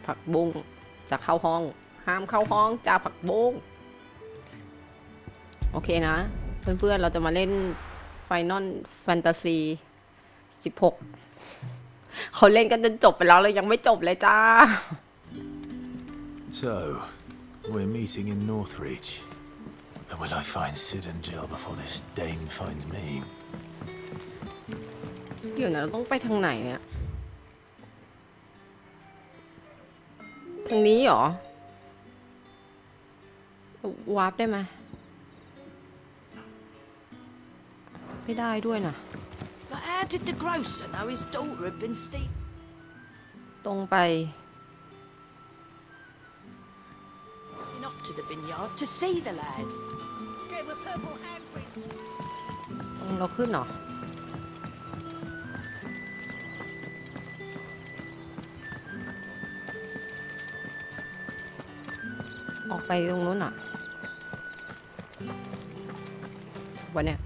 ผักบุ้งจะเข้าห้องห้ามเข้าห้องจ่าผักบุ้งโอเคนะเพื่อนๆเราจะมาเล่น Final Fantasy 16เขาเล่นกันจนจบไปแล้วเรายังไม่จบเลยจ้า So we're meeting in Northreach, but will I find Sid and Jill before this dame finds me? เดี๋ยวนะเราต้องไปทางไหนเนี่ยทางนี้เหรอวาร์ปได้ไหมไม่ได้ด้วยนะ But how did the grocer know his daughter had been stealing? ตรงไป Off to the vineyard to see the lad. Get him a purple handprint. ตรงเราขึ้นเหรอออกไปตรงนู้นอ่ะวันเนี้ย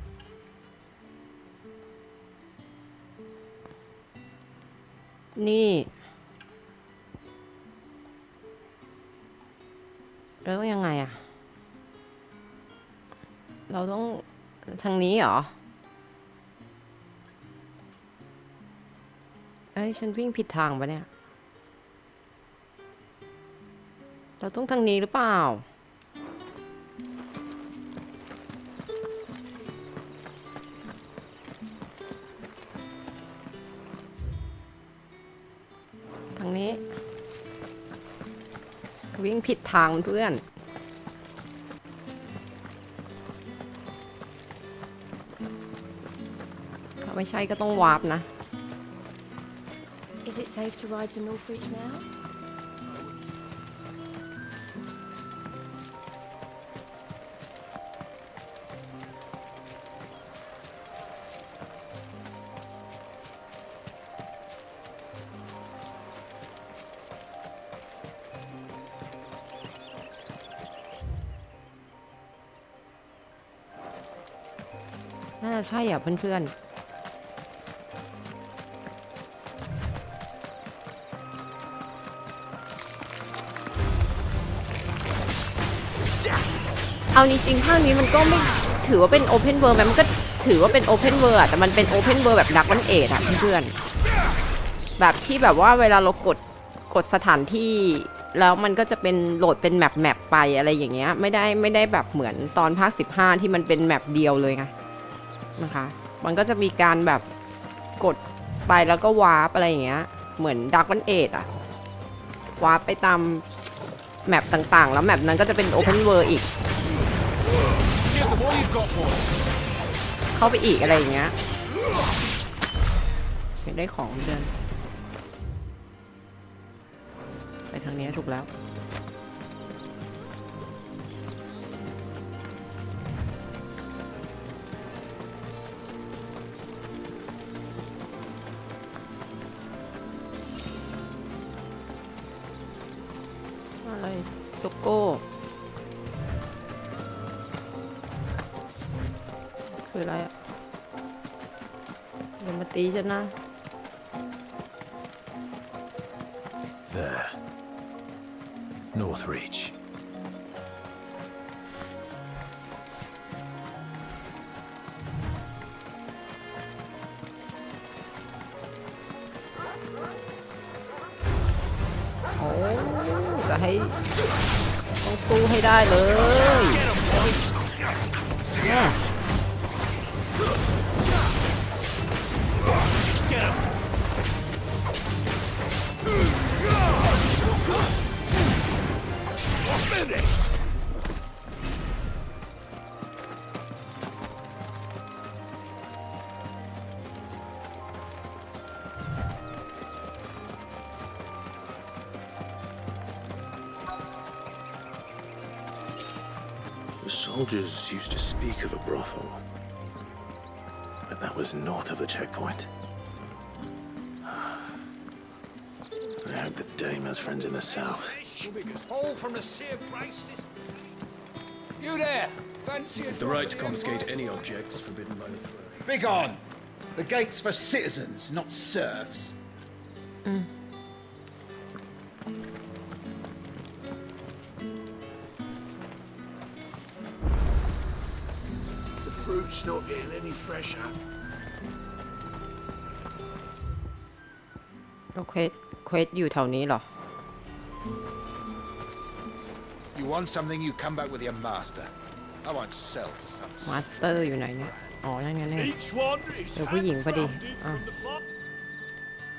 นี่เราต้องยังไงอะเราต้องทางนี้เหรอเอ้ยฉันวิ่งผิดทางปะเนี่ยเราต้องทางนี้หรือเปล่าทางนี้วิ่งผิดทางเพื่อนถ้าไม่ใช่ก็ต้องวาร์ปนะ Is it safe to ride to Northreach now? น่าจะใช่อ่ะเพื่อนๆเอาจริงๆภาคนี้มันก็ไม่ถือว่าเป็น Open World ไหมมันก็ถือว่าเป็น Open World อะแต่มันเป็น Open World แบบดักวันเอทอะเพื่อนๆแบบที่แบบว่าเวลาเรากดสถานที่แล้วมันก็จะเป็นโหลดเป็นแมปไปอะไรอย่างเงี้ยไม่ได้แบบเหมือนตอนภาค15ที่มันเป็นแมปเดียวเลยไงนะคะมันก็จะมีการแบบกดไปแล้วก็วาร์ปอะไรอย่างเงี้ยเหมือนดักวันเอทอะวาร์ปไปตามแมปต่างๆแล้วแมปนั้นก็จะเป็น Open World อีกเข้าไปอีกอะไรอย่างเงี้ยไม่ได้ของเดินไปทางนี้ถูกแล้วอะไรโจโก้คืออะไรอ่ะอย่ามาตีฉันนะ There. Northreach.โอ้จะให้ต้องสู้ให้ได้เลยเนี่ยThe soldiers used to speak of a brothel, but that was north of the checkpoint. I hope the dame has friends in the south. You there! Fancy the right to confiscate any objects forbidden by the throne. Begone! The gate's for citizens, not serfs. road's not getting any fresher. แล้วเควสอยู่แถวนี้เหรอ You want something, you come back with your master. I won't sell to some. มาสเตอร์อยู่ไหนเนี่ย อ๋อ นั่นไงเนี่ย Each one is เจอผู้หญิงพอดี handcrafted อ่ะ from the farm.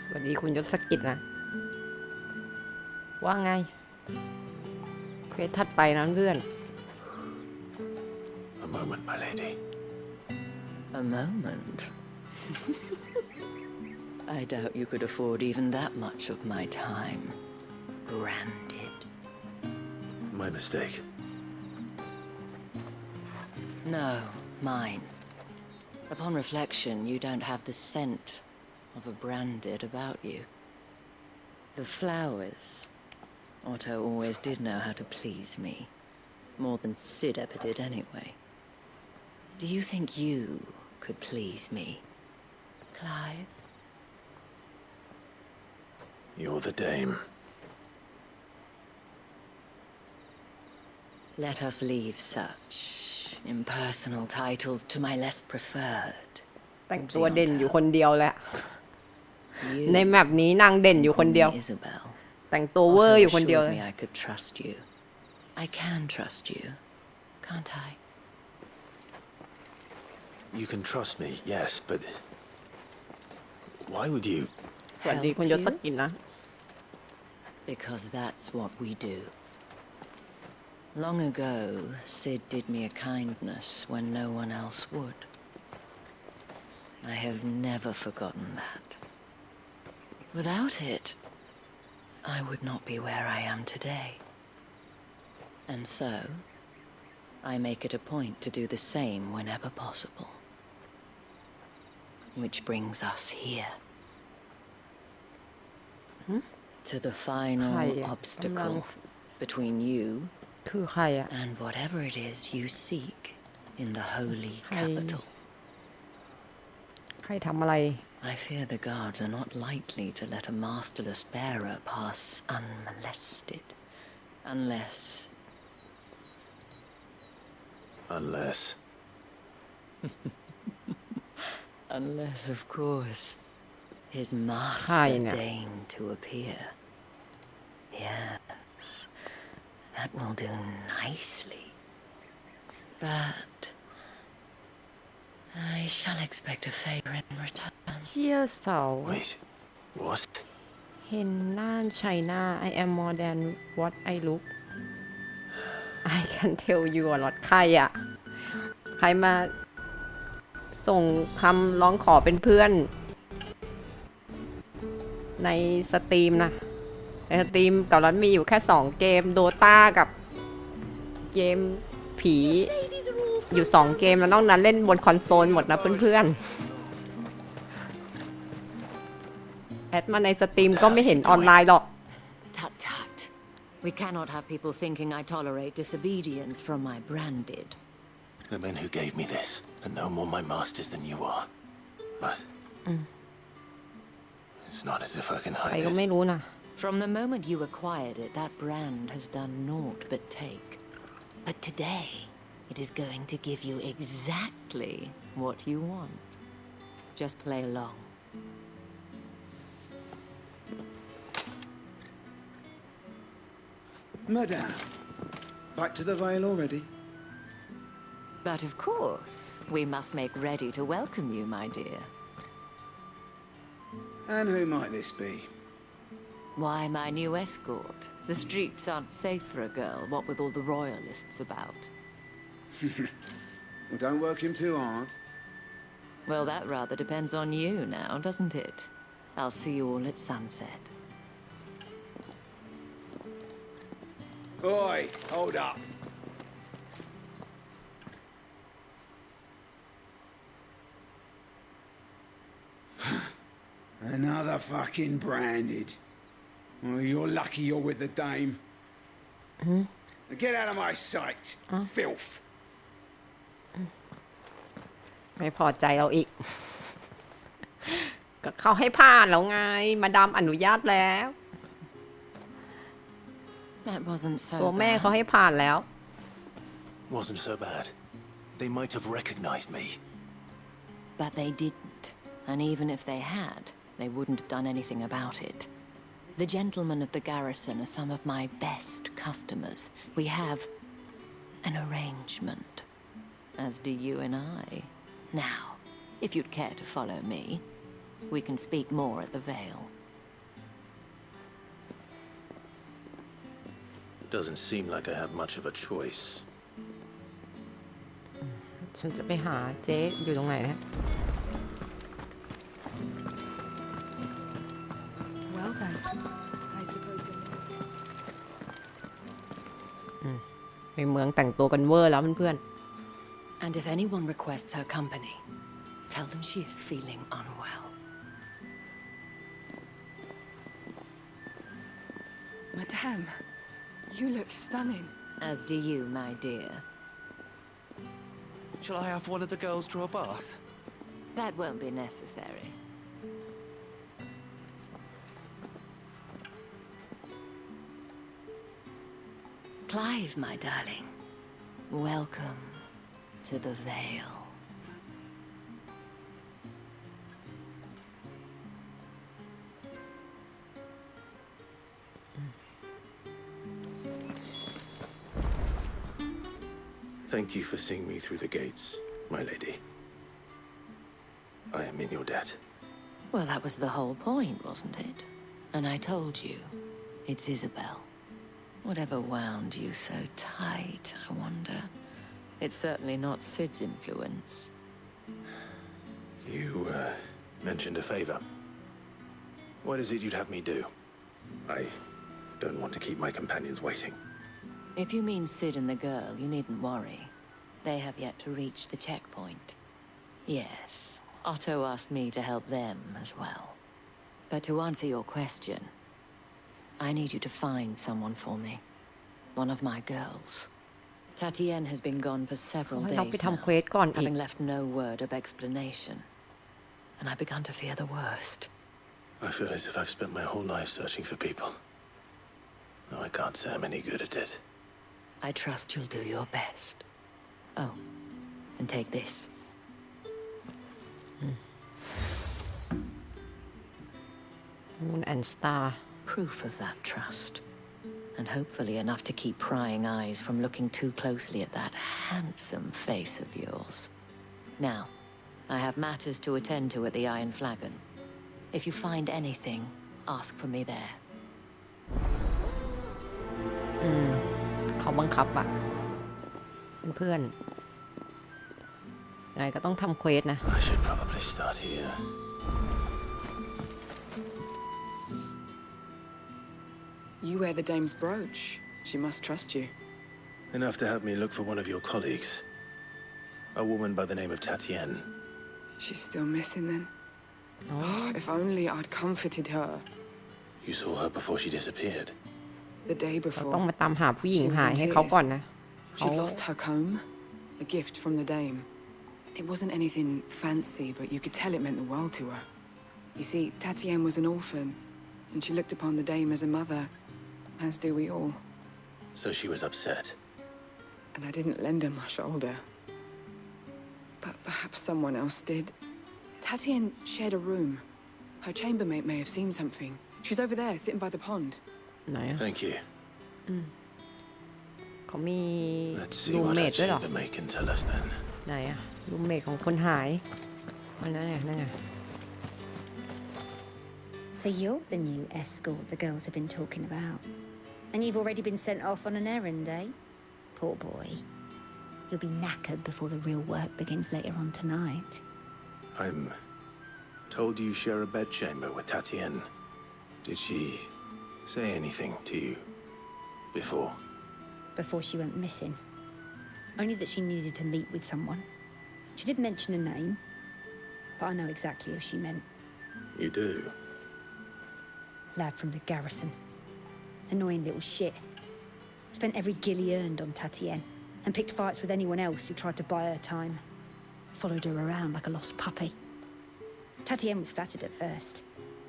สวัสดีคุณยศกิจนะ ว่าไงเควสถัดไปนะเพื่อน A moment, my lady. A moment. I doubt you could afford even that much of my time. Branded. My mistake. No, mine. Upon reflection, you don't have the scent of a branded about you. The flowers. Otto always did know how to please me. More than Sid ever did anyway. Do you think you could please me, Clive? You're the dame. Let us leave such impersonal titles to my less preferred. แต่งตัวเด่นอยู่คนเดียวแหละ You ในแมปนี้นางเด่นอยู่คนเดียว Isabel. แต่งตัวเวอร์อยู่คนเดียว Assured เลย me I could trust you. I can trust you, can't I? You can trust me, yes, but why would you? สวัสดีคุณยศกิจนะ Because that's what we do. Long ago, Sid did me a kindness when no one else would. I have never forgotten that. Without it, I would not be where I am today. And so, I make it a point to do the same whenever possible. Which brings us here. To the final obstacle between you คือใครอะ and whatever it is you seek in the holy capital. ใครทำอะไร I fear the guards are not likely to let a masterless bearer pass unmolested. Unless, of course, his master deigned to appear. Yes, that will do nicely. But I shall expect a favor in return. เชี่ยเสา Wait, what? เห็นน่านไชน่า I am more than what I look I can tell you a lot ใครอะใครมาส่งคำร้องขอเป็นเพื่อน ในสตรีมนะ ในสตรีมเก่าร้อนมีอยู่แค่2เกมโดตากับเกมผีอยู่2เกมแล้วนอกนั้นเล่นบนคอนโซลหมดนะเพื่อนๆแอดมาในสตรีมก็ไม่เห็นออนไลน์หรอก Tut tut. We cannot have people thinking I tolerate disobedience from my branded. The men who gave me this are no more my masters than you are. But it's not as if I can ใคร hide ก็ไม่ it. รู้นะ From the moment you acquired it, that brand has done naught but take. But today, it is going to give you exactly what you want. Just play along. Madame, back to the Vale already? But of course, we must make ready to welcome you, my dear. And who might this be? Why, my new escort. The streets aren't safe for a girl, what with all the royalists about. Well, don't work him too hard. Well, that rather depends on you now, doesn't it? I'll see you all at sunset. Oi, hold up. Another fucking branded. Well, you're lucky you're with the dame. Now get out of my sight, filth. ไม่พอใจเราอีก ก็เขาให้ผ่านแล้วไง มาดามอนุญาตแล้ว That wasn't so ตัวแม่ bad. เขาให้ผ่านแล้ว Wasn't so bad. They might have recognized me. But they didn't. And even if they had, they wouldn't have done anything about it. The gentlemen of the garrison are some of my best customers. We have an arrangement, as do you and I. Now, if you'd care to follow me, we can speak more at the Vale. Doesn't seem like I have much of a choice. ฉันจะไปหาเจ๊อยู่ตรงไหนนะ Well then, I suppose you're... ในเมืองแต่งตัวกันเวอร์แล้วเพื่อน And if anyone requests her company, tell them she is feeling unwell. Madame, you look stunning. As do you, my dear. Shall I have one of the girls draw a bath? That won't be necessary. Clive, my darling, welcome to the Vale. Thank you for seeing me through the gates, my lady. I am in your debt. Well, that was the whole point, wasn't it? And I told you, it's Isabel. Whatever wound you so tight, I wonder. It's certainly not Sid's influence. You, mentioned a favor. What is it you'd have me do? I don't want to keep my companions waiting. If you mean Sid and the girl, you needn't worry. They have yet to reach the checkpoint. Yes, Otto asked me to help them as well. But to answer your question, I need you to find someone for me. One of my girls. Tatienne has been gone for several ๆเราไป days ทำ now, เควสก่อนอีก having left no word of explanation. And I've begun to fear the worst. I feel as if I've spent my whole life searching for people. No, I can't say I'm any good at it. I trust you'll do your best. Oh, and take this. Moon and Star Proof of that trust. And hopefully enough to keep prying eyes from looking too closely at that handsome face of yours. Now, I have matters to attend to at the Iron Flagon. If you find anything, ask for me there. เขาบังคับอะเพื่อนๆยังไงก็ต้องทำเควสนะ I should probably start here. You wear the dame's brooch. She must trust you. Enough to have me look for one of your colleagues. A woman by the name of Tatienne. She's still missing then. Oh, if only I'd comforted her. You saw her before she disappeared. The day เรา before. ต้องมาตามหาผู้หญิงหายให้เขาก่อนนะ She'd lost her comb, a gift from the dame. It wasn't anything fancy, but you could tell it meant the world to her. You see, Tatienne was an orphan, and she looked upon the dame as a mother, as do we all. So she was upset. And I didn't lend her my shoulder. But perhaps someone else did. Tatienne shared a room. Her chambermaid may have seen something. She's over there, sitting by the pond. ไหนอะ Thank you. เขามี Let's see รูม what เม our ทด้วยเหรอ chambermaid can tell us then. ไหนอะรูมเมทของคนหายนั่นไงนั่นไง So you're the new escort the girls have been talking about. And you've already been sent off on an errand, eh? Poor boy. You'll be knackered before the real work begins later on tonight. I'm told you share a bedchamber with Tatienne. Did she say anything to you before? Before she went missing. Only that she needed to meet with someone. She did mention a name, but I know exactly who she meant. You do? Lad from the garrison. Annoying little shit. Spent every guil he earned on Tatienne and picked fights with anyone else who tried to buy her time. Followed her around like a lost puppy. Tatienne was flattered at first,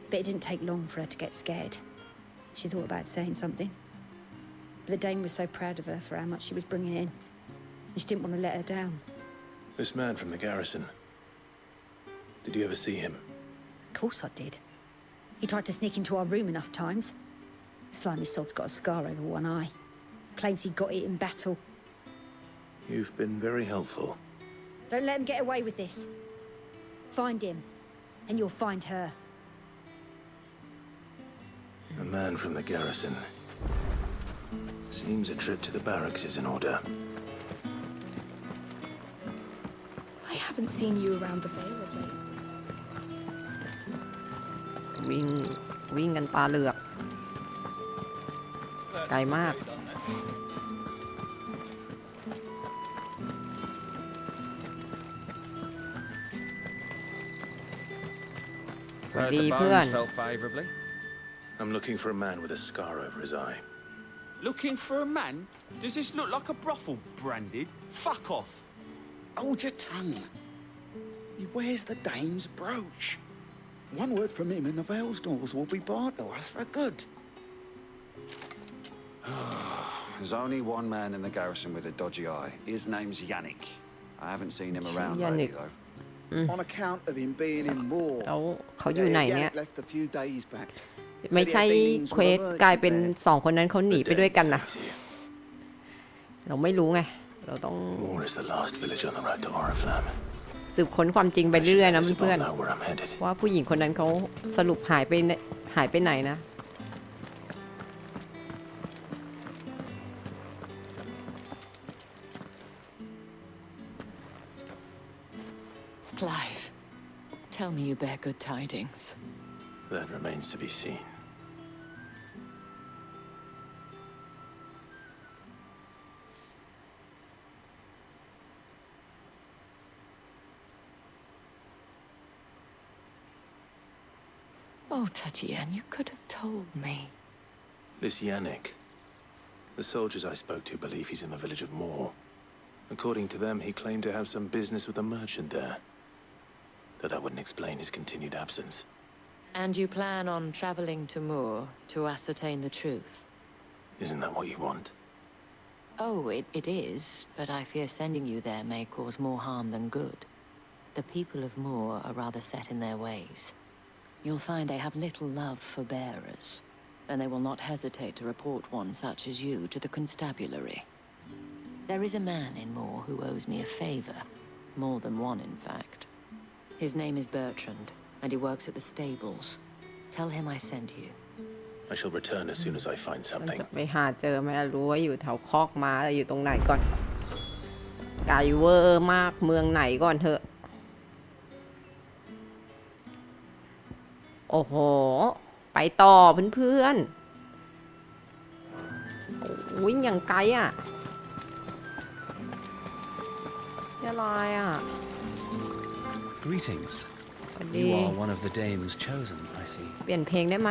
but it didn't take long for her to get scared. She thought about saying something. But the dame was so proud of her for how much she was bringing in, and she didn't want to let her down. This man from the garrison. Did you ever see him? Of course I did. He tried to sneak into our room enough times. Slimy sod's got a scar over one eye. Claims he got it in battle. You've been very helpful. Don't let him get away with this. Find him, and you'll find her. A man from the garrison. Seems a trip to the barracks is in order. I haven't seen you around the Vale of late. วิ่งกันตาเหลือกไกลมากสวัสดีเพื่อน I'm looking for a man with a scar over his eye. Looking for a man? Does this look like a brothel, Branded? Fuck off. Hold your tongue. He wears the dame's brooch. One word from him and the Vale's doors will be barred to us for good. There's only one man in the garrison with a dodgy eye. His name's Yannick. I haven't seen him around lately, though. On account of him being in war. เขาอยู่ไหนเนี่ย left a few days back. ไม่ใช่เควสกลายเป็น2คนนั้นเขาหนีไปด้วยกันนะเราไม่รู้ไงเราต้องสืบค้นความจริงไปเรื่อยๆนะเพื่อนๆว่าผู้หญิงคนนั้นเขาสรุปหายไปไหนนะ Clive, tell me you bear good tidings. That remains to be seen. Oh, Tatienne, you could have told me. This Yannick. The soldiers I spoke to believe he's in the village of Moor. According to them, he claimed to have some business with a merchant there. Though that wouldn't explain his continued absence. And you plan on traveling to Moor to ascertain the truth? Isn't that what you want? Oh, it is, but I fear sending you there may cause more harm than good. The people of Moor are rather set in their ways. You'll find they have little love for bearers, and they will not hesitate to report one such as you to the constabulary. There is a man in Moor who owes me a favor, more than one in fact. His name is Bertrand, and he works at the stables. Tell him I sent you. I shall return as soon as I find something. จะไปหาเจอไหมรู้ว่าอยู่แถวคอกม้าอยู่ตรงไหนก่อนไกลเวอร์มากเมืองไหนก่อนเถอะโอ้โหไปต่อเพื่อนๆวิ่งอย่างไกลอ่ะอะไรอ่ะ Greetings. You are one of the dames chosen, I see. เปลี่ยนเพลงได้ไหม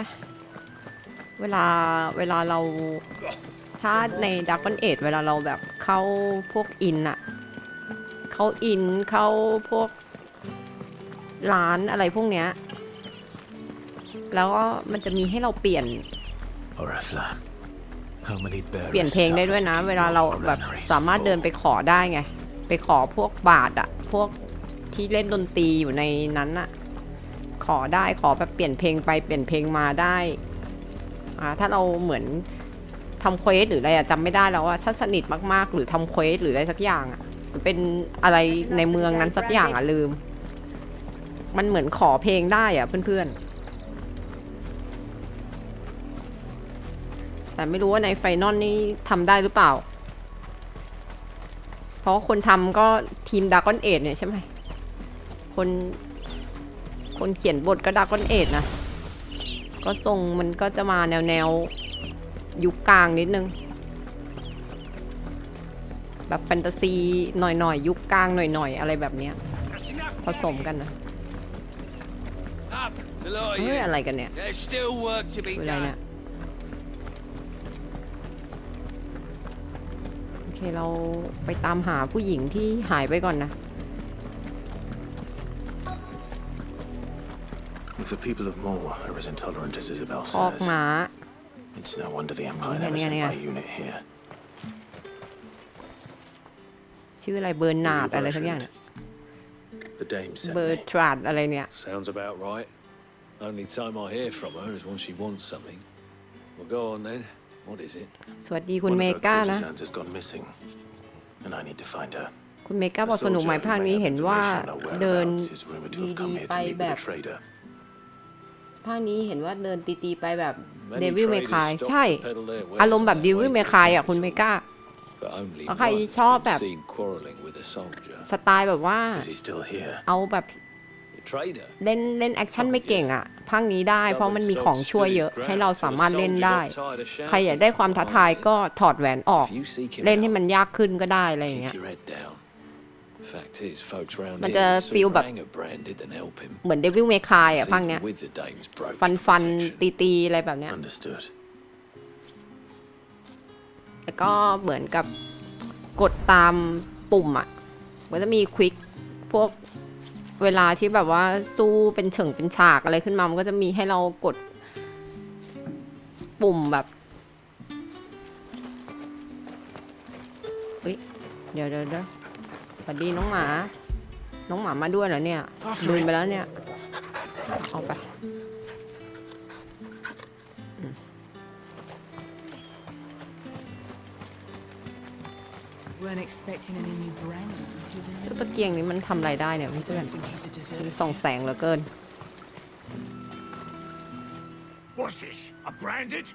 เวลาเราถ้าในดักคอนเอทเวลาเราแบบเข้าพวกอินอะเข้าพวกร้านอะไรพวกเนี้ยแล้วก็มันจะมีให้เราเปลี่ยนเพลงได้ด้วยนะเวลาเราแบบสามารถเดินไปขอได้ไงไปขอพวกบาทอะพวกที่เล่นดนตรีอยู่ในนั้นอะขอได้ขอแบบเปลี่ยนเพลงไปเปลี่ยนเพลงมาได้ถ้าเราเหมือนทำเควสหรืออะไรจำไม่ได้แล้วว่าถ้าสนิทมากๆหรือทำเควสหรืออะไรสักอย่างอะเป็นอะไรในเมืองนั้นสักอย่างอะลืมมันเหมือนขอเพลงได้อะเพื่อนๆแต่ไม่รู้ว่าในไฟนอลนี่ทำได้หรือเปล่าเพราะคนทำก็ทีมดากอนเอทเนี่ยใช่ไหมคนเขียนบทก็ดากอนเอทนะก็ทรงมันก็จะมาแนวยุคกลางนิดนึงแบบแฟนตาซีหน่อยยุคกลางหน่อยอะไรแบบเนี้ยผสมกันนะเฮ้ยอะไรกันเนี่ยอะไรเนี่ยโอเคเราไปตามหาผู้หญิงที่หายไปก่อนนะ If the people of Moor are as intolerant as Isabel ออก says, มา it's no wonder the Empire never sent my unit here. ชื่ออะไรเบิร์นนาร์ดอะไรสักอย่าง The dame sent เบอ me. ร์ทรัดอะไรเนี่ย Sounds about right. Only time I hear from her is when she wants something. Well, go on then. What is it? สวัสดีคุณ One เม of her กานะ courtesans has gone missing, and I need to find her. คุณเมกาบอกสนุกไหมภาคนี้เห็นว่าเดิน is rumored to have come ดี here ๆไป to meet แบ with บ a trader. ภาคนี้เห็นว่าเดินตีๆไปแบบ Many เดวิลเม traders คาย stop ใช่ to peddle their wares อารมณ์แบบ on เด their วิล way เม to คายอ่ะ the คุณเม capital. กา But only แล้วใคร once ชอบ was แบบ seen quarrelling with a soldier. สไตล์แบบว่า Is he still here? เอาแบบ The trader. เล่นแอคชั่นไม่เก่งอ่ะภาคนี้ได้เพราะมันมีของช่วยเยอะให้เราสามารถเล่นได้ ใครอยากได้ความท้าทายก็ถอดแหวนออก If you seek him เล่นให้ out, มันยากขึ้นก็ได้อะไรอย่าง keep เงี้ย your head down. Fact is, folks round มัน here จะ would ฟีล sooner แบบ hang a branded than help him. เหมือนเดวิลเมคายอ่ะภาค Even เนี้ย with the dame's broken ฟัน protection. ตีอะไรแบบเนี้ย Understood. แล้วก็เหมือนกับกดตามปุ่มอ่ะมันจะมีควิกพวกเวลาที่แบบว่าสู้เป็นเฉิงเป็นฉากอะไรขึ้นมามันก็จะมีให้เรากดปุ่มแบบเฮ้ยเดี๋ยวสวัสดีน้องหมามาด้วยเหรอเนี่ยลืมไปแล้วเนี่ยเอาไปตะเกียงนี้มันทำอะไรได้เนี่ยเพื่อนมันส่องแสงเหลือเกิน What's this? A branded?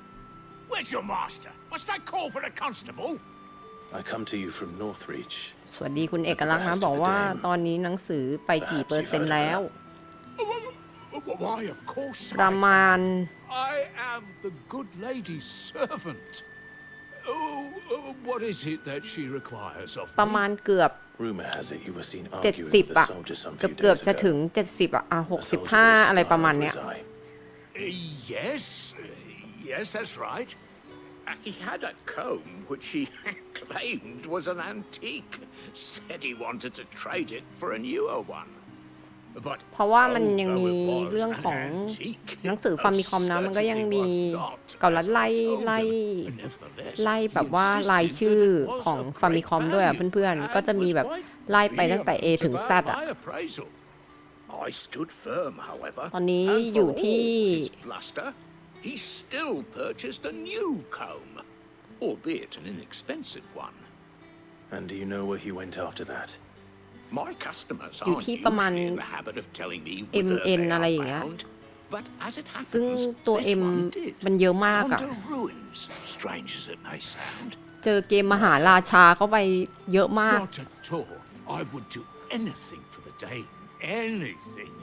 Where's your master? Must I call for the constable? I come to you from Northreach. สวัสดีคุณเอกลักษณ์นะบอกว่าตอนนี้หนังสือไปกี่เปอร์เซ็นต์แล้ว Why, of course. ประมาณ I am the good lady's servant. What is it that she requires of ประมาณเกือบ Rumor has it you were seen 70 arguing with อะ a soldier some เกื few อบ days จะถึง ago. 70อะA soldier with a 65อะไร scar ประมาณ over เนี้ย his eye. Yes, that's right. He had a comb which he claimed was an antique. Said he wanted to trade it for a newer one. But เพราะว่ามันยังมีเรื่องของหนังสือฟามิคอมนะมันก็ยังมีเก่าลัดไล่แบบว่ารายชื่อของฟามิคอมด้วยอะเพื่อนๆก็จะมีแบบไล่ไปตั้งแต่ A ถึง Z อะ I stood firm, however. ตอนนี้อยู่ที่ Bluster, he still purchased a new comb, albeit an inexpensive one. And do you know where he went after that? My customers อยู่ aren't ที่ประมาณ usually in the habit of telling me whither MN they อะไร are อย่างเงี้ย bound, but as it ซึ่ง happens, ตัว this M one did. มันเยอะมากอะ Wander ruins, strange as it may sound. เจอเกมมหาราชาเข้าไปเยอะมาก Not at all. I would do anything for the Dane. Anything.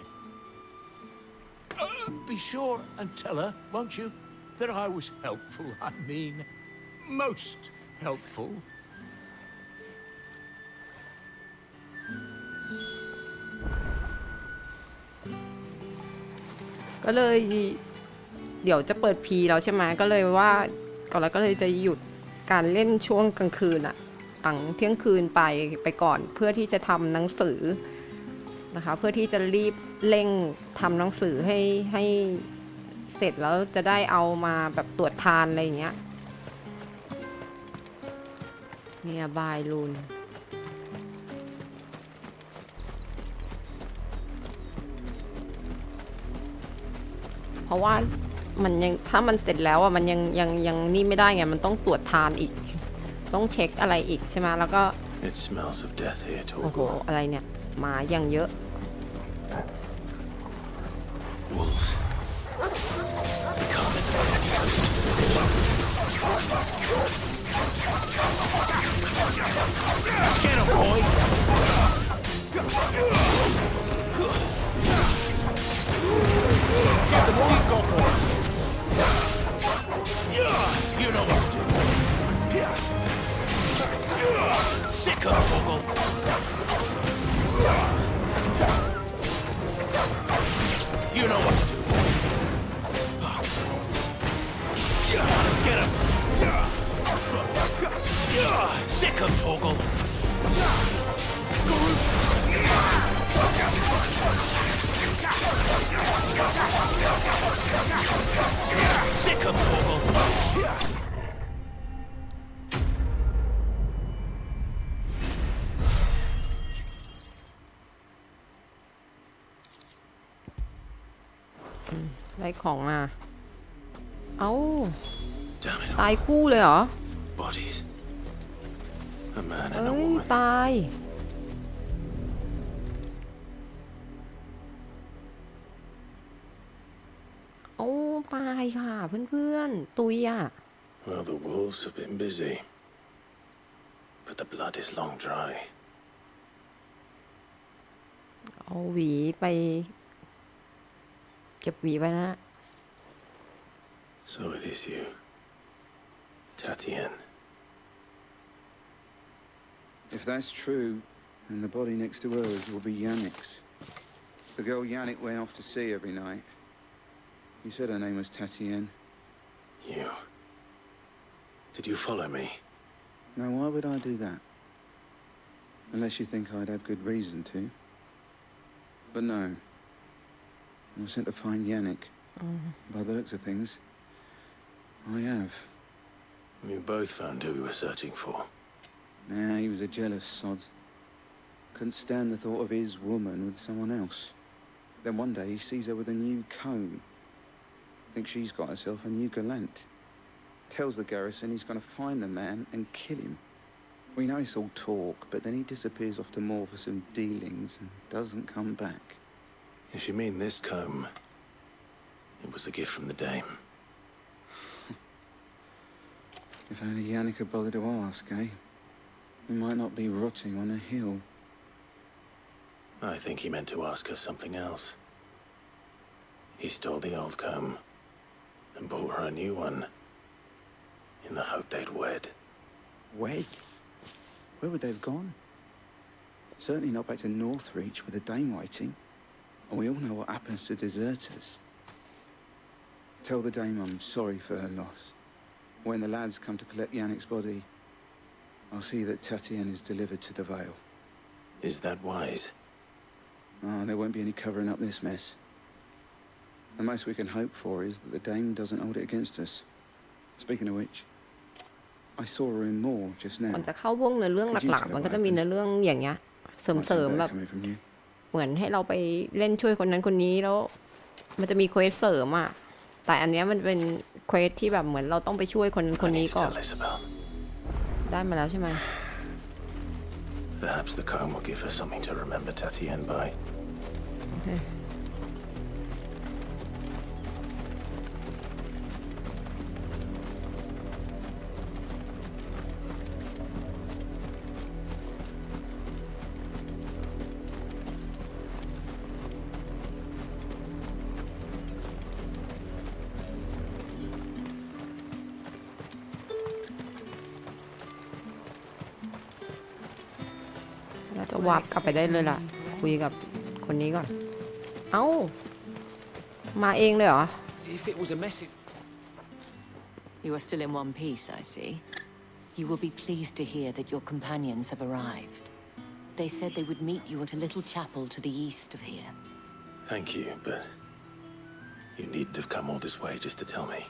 Be sure and tell her, won't you, that I was helpful. I mean, most helpful. ก็เลยเดี๋ยวจะเปิดพีแล้วใช่ไหมก็เลยว่าก่อนแล้วก็เลยจะหยุดการเล่นช่วงกลางคืนอะหลังเที่ยงคืนไปก่อนเพื่อที่จะทำหนังสือนะคะเพื่อที่จะรีบเร่งทำหนังสือให้เสร็จแล้วจะได้เอามาแบบตรวจทานอะไรอย่างเงี้ยเนี่ยบายลูนเพราะว่ามันยังถ้ามันเสร็จแล้วอ่ะมันยังนี่ไม่ได้ไงมันต้องตรวจทานอีกต้องเช็คอะไรอีกใช่ไหมแล้วก็ It smells of death here, โอ้โห Torgal. อะไรเนี่ยหมาอย่างเยอะ Wolves. We can't let them get any closer to the village. Get him, boy! Get the big goblin! You know what to do. Sick of Torgal! You know what to do. Get him! Sick of Torgal! Sick of Torgal! โ ได้ของมาเอ้า Damn it ตาย all. คู่เลยเหรอ Bodies. A man เอ้ and a ย woman. ตายโอ้ตายค่ะเพื่อนๆตุยอ่ะ Well, the wolves have been busy. But the blood is long dry. เอาหวีไปเก็บหวีไปนะ So it is you, Tatienne. If that's true, then the body next to hers will be Yannick's. The girl Yannick went off to sea every night. He said her name was Tatienne. You. Did you follow me? Now, why would I do that? Unless you think I'd have good reason to. But no. I was sent to find Yannick. By the looks of things, I have. We both found who we were searching for. Nah, he was a jealous sod. Couldn't stand the thought of his woman with someone else. Then one day he sees her with a new comb. Thinks she's got herself a new gallant. Tells the garrison he's going to find the man and kill him. We know it's all talk, but then he disappears off to Moor for some dealings and doesn't come back. If you mean this comb, it was a gift from the dame. If only Yannick had bothered to ask, eh? He might not be rotting on a hill. I think he meant to ask us something else. He stole the old comb and bought her a new one in the hope they'd wed. Wed? Where would they have gone? Certainly not back to Northreach with a dame waiting. And we all know what happens to deserters. Tell the dame I'm sorry for her loss. When the lads come to collect Yannick's body, I'll see that Tatienne is delivered to the Vale. Is that wise? Oh, there won't be any covering up this mess. The most we can hope for is that the dame doesn't hold it against us. Speaking of which, I saw her in Moor just now. มันจะเข้าวงในเรื่องหลักๆมันก็จะมีในเรื่องอย่างเงี้ยเสริมๆแบบเหมือนให้เราไปเล่นช่วยคนนั้นคนนี้แล้วมันจะมีเควสเสริมอ่ะแต่อันเนี้ยมันเป็นเควสที่แบบเหมือนเราต้องไปช่วยคนนั้นคนนี้ก่อนได้มาแล้วใช่ไหม Perhaps the comb will give her something to remember Tatienne by. Okay.เราจะวาร์ปกลับไปได้เลยล่ะคุยกับคนนี้ก่อนเอ้ามาเองเลยเหรอ If it was a message You are still in one piece, I see. You will be pleased to hear that your companions have arrived. They said they would meet you at a little chapel to the east of here. Thank you, but you needn't have come all this way just to tell me.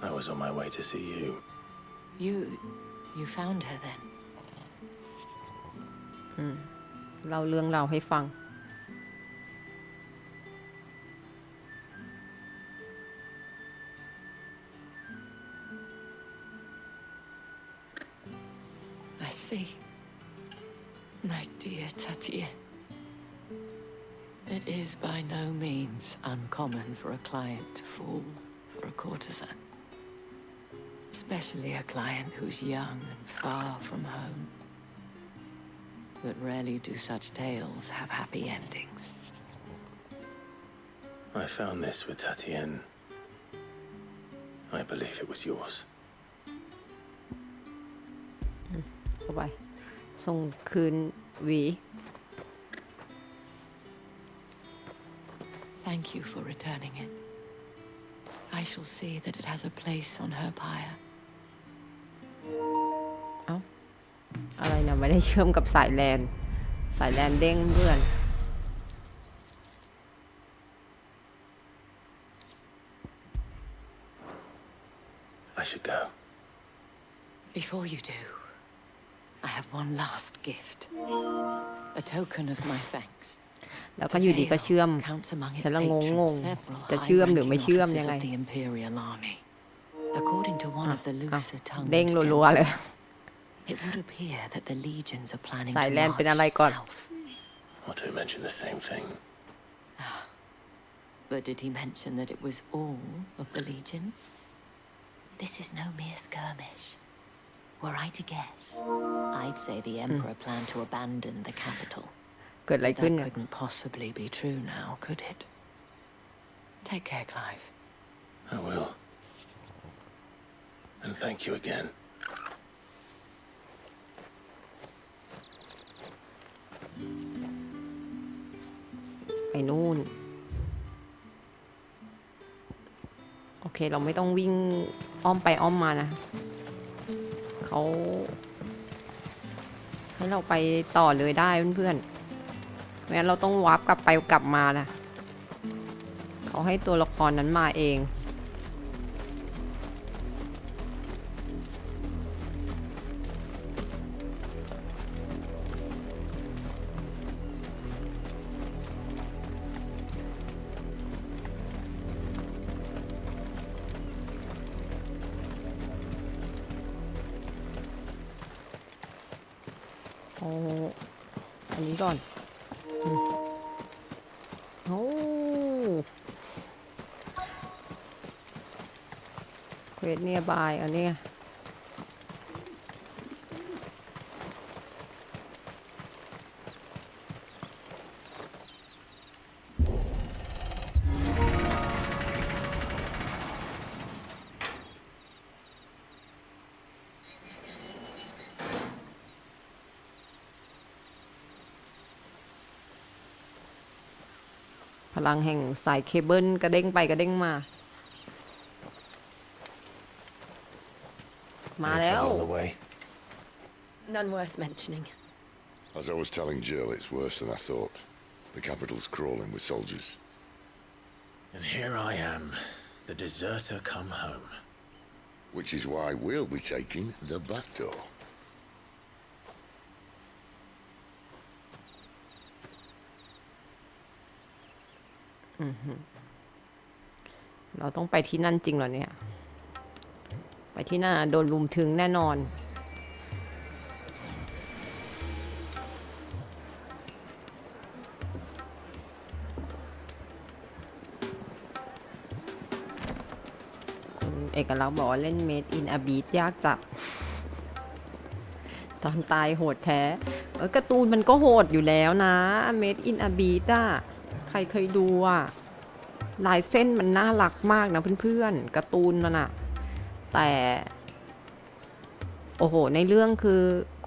I was on my way to see you. You found her then? เล่าเรื่องเราให้ฟัง I see. My dear Tatienne. It is by no means uncommon for a client to fall for a courtesan. Especially a client who's young and far from home. But rarely do such tales have happy endings. I found this with Tatienne. I believe it was yours. เข้าไปส่งคืนหวี Thank you for returning it. I shall see that it has a place on her pyre. เอ้าอะไรนะไม่ได้เชื่อมกับสายแลนเด้งเพื่อน I should go. Before you do, I have one last gift. A token of my thanks. แล้วก็อยู่ดีก็เชื่อมฉันละงงจะเชื่อมหรือไม่เชื่อมยังไงเด้งรัวๆเลยสายแลนเป็นอะไรก่อน Not to mention the same thing. But did he mention that it was all of the legions? This is no mere skirmish. Were I to guess, I'd say the Emperor planned to abandon the capital. เกิดอะไรขึ้น That couldn't possibly be true now, could it? Take care, Clive. I will. And thank you again. ไปนู่นโอเคเราไม่ต้องวิ่งอ้อมไปอ้อมมานะเขาให้เราไปต่อเลยได้เพื่อนๆไม่งั้นเราต้องวาร์ปกลับไปกลับมานะเขาให้ตัวละครนั้นมาเองอันนี้ก่อนโอ้เควสเนี่ยบายอันนี้พลังแห่งสายเคเบิลกระเด้งไปกระเด้งมาแล้ว None worth mentioning. As I was telling Jill, it's worse than I thought. The capital's crawling with soldiers. And here I am, the deserter come home. Which is why we'll be taking the back door.เราต้องไปที่นั่นจริงเหรอเนี่ยไปที่นั่นโดนลุมถึงแน่นอนคุณเอกลักษณ์บอกว่าเล่น Made in a Beat ยากจัดตอนตายโหดแท้การ์ตูนมันก็โหดอยู่แล้วนะ Made in a Beat อ่ะใครเคยดูอ่ะลายเส้นมันน่ารักมากนะเพื่อนๆการ์ตูนมันอะแต่โอ้โหในเรื่องคือ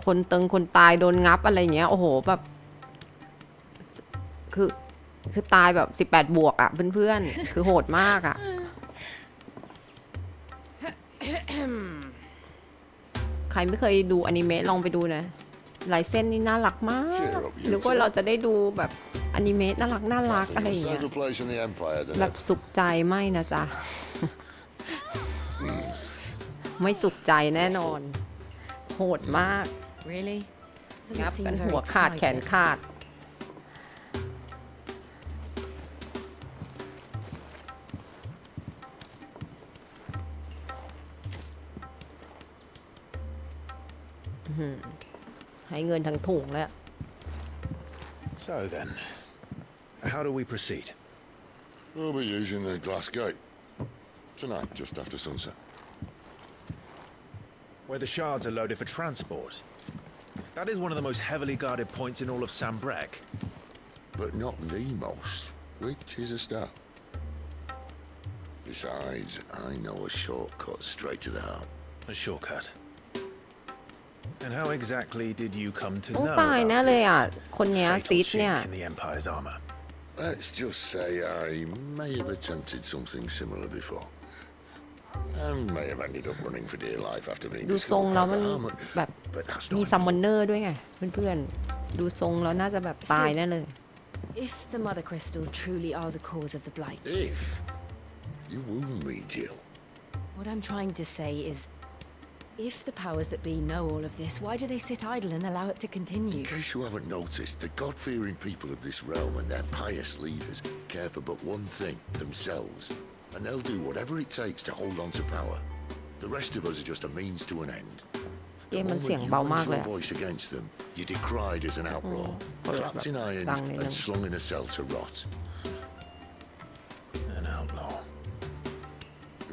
คนตึงคนตายโดนงับอะไรเงี้ยโอ้โหแบบคือตายแบบ18 บวกอะเพื่อนๆคือโหดมากอะใครไม่เคยดูอนิเมะลองไปดูนะลายเส้นนี่น่ารักมากหรือว่าเราจะได้ดูแบบอนิเมะน่ารักอะไรอย่างเงี้ยแบบสุขใจไม่นะจ๊ะ ไม่สุขใจแน่นอนโหดมากงับกันหัวขาดแขนขาดให้เงินทั้งถุงแล้ว So then, how do we proceed? We'll be using the glass gate. Tonight, just after sunset. Where the shards are loaded for transport. That is one of the most heavily guarded points in all of Sambrek. But not the most, which is a start. Besides, I know a shortcut straight to the heart. A shortcut? And how exactly did you come to ต้อง know ตายแน่ about เลยอ่ะ this คนเนี้ย fatal ซิดเนี่ย chink in the Empire's armor? Let's just say I may have attempted something similar before. And may have ended up running for dear life after being ดูทรง discovered แล้ว by มัน the armor. แบบมีซัมมอนเนอร์ด้วยไงเพื่อนๆดูทรงแล้วน่าจะแบบตายแน่เลย If the mother crystals truly are the cause of the blight. If you wound me, Jill. What I'm trying to say is, If the powers that be know all of this, why do they sit idle and allow it to continue? In case you haven't noticed, the God-fearing people of this realm and their pious leaders care for but one thing, themselves. And they'll do whatever it takes to hold on to power. The rest of us are just a means to an end. เกมมัน The เสียง moment เบา you มาก raise เลย your voice against them, you're decried as an outlaw, clapped in irons and slung in a cell to rot. An outlaw.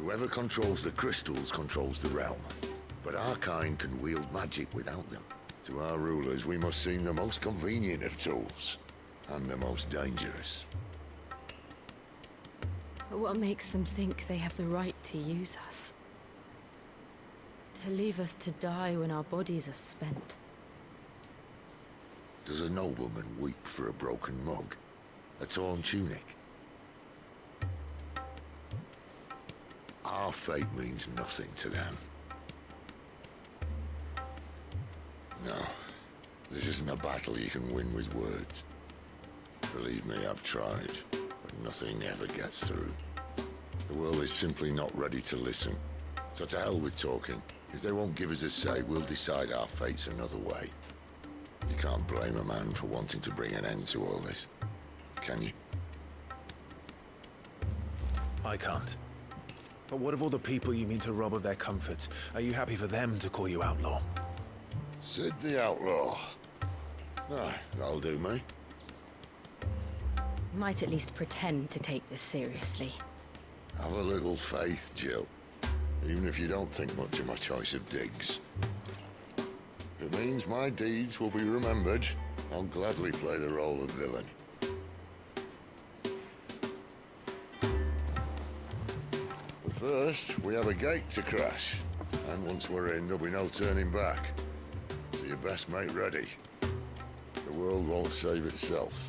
Whoever controls the crystals controls the realm. But our kind can wield magic without them. To our rulers, we must seem the most convenient of tools, and the most dangerous. But what makes them think they have the right to use us? To leave us to die when our bodies are spent? Does a nobleman weep for a broken mug? A torn tunic? Our fate means nothing to them. No, this isn't a battle you can win with words. Believe me, I've tried, but nothing ever gets through. The world is simply not ready to listen. So to hell with talking. If they won't give us a say, we'll decide our fates another way. You can't blame a man for wanting to bring an end to all this, can you? I can't. But what of all the people you mean to rob of their comforts? Are you happy for them to call you outlaw? Sid the outlaw. Aye, that'll do me. Might at least pretend to take this seriously. Have a little faith, Jill. Even if you don't think much of my choice of digs. If it means my deeds will be remembered, I'll gladly play the role of villain. But first, we have a gate to crash. And once we're in, there'll be no turning back. So you best make ready. The world won't save itself.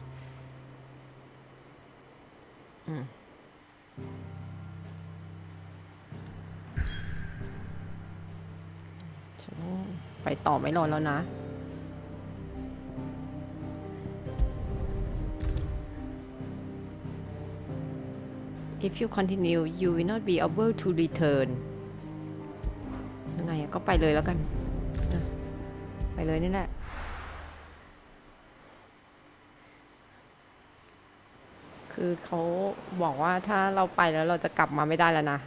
ไปต่อไม่รอแล้วนะ If you continue you will not be able to return ยังไงก็ไปเลยแล้วกันไปเลยนี่แหละคือเขาบอกว่าถ้าเราไปแล้วเราจะกลับมาไม่ได้แล้วนะ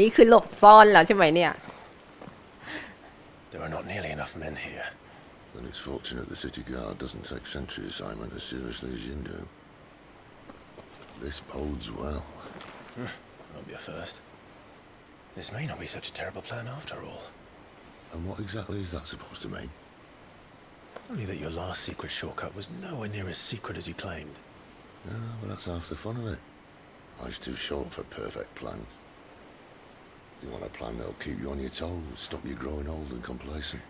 นี่คือหลบซ่อนแล้วใช่ไหมเนี่ย There are not nearly enough men here. Then it's fortunate the city guard doesn't take sentry assignment as seriously as you do. This bodes well. Won't be a first. This may not be such a terrible plan after all. And what exactly is that supposed to mean? Only that your last secret shortcut was nowhere near as secret as you claimed. No, but that's half the fun of it. Life's too short for perfect plans. You want a plan that'll keep you on your toes, stop you growing old and complacent.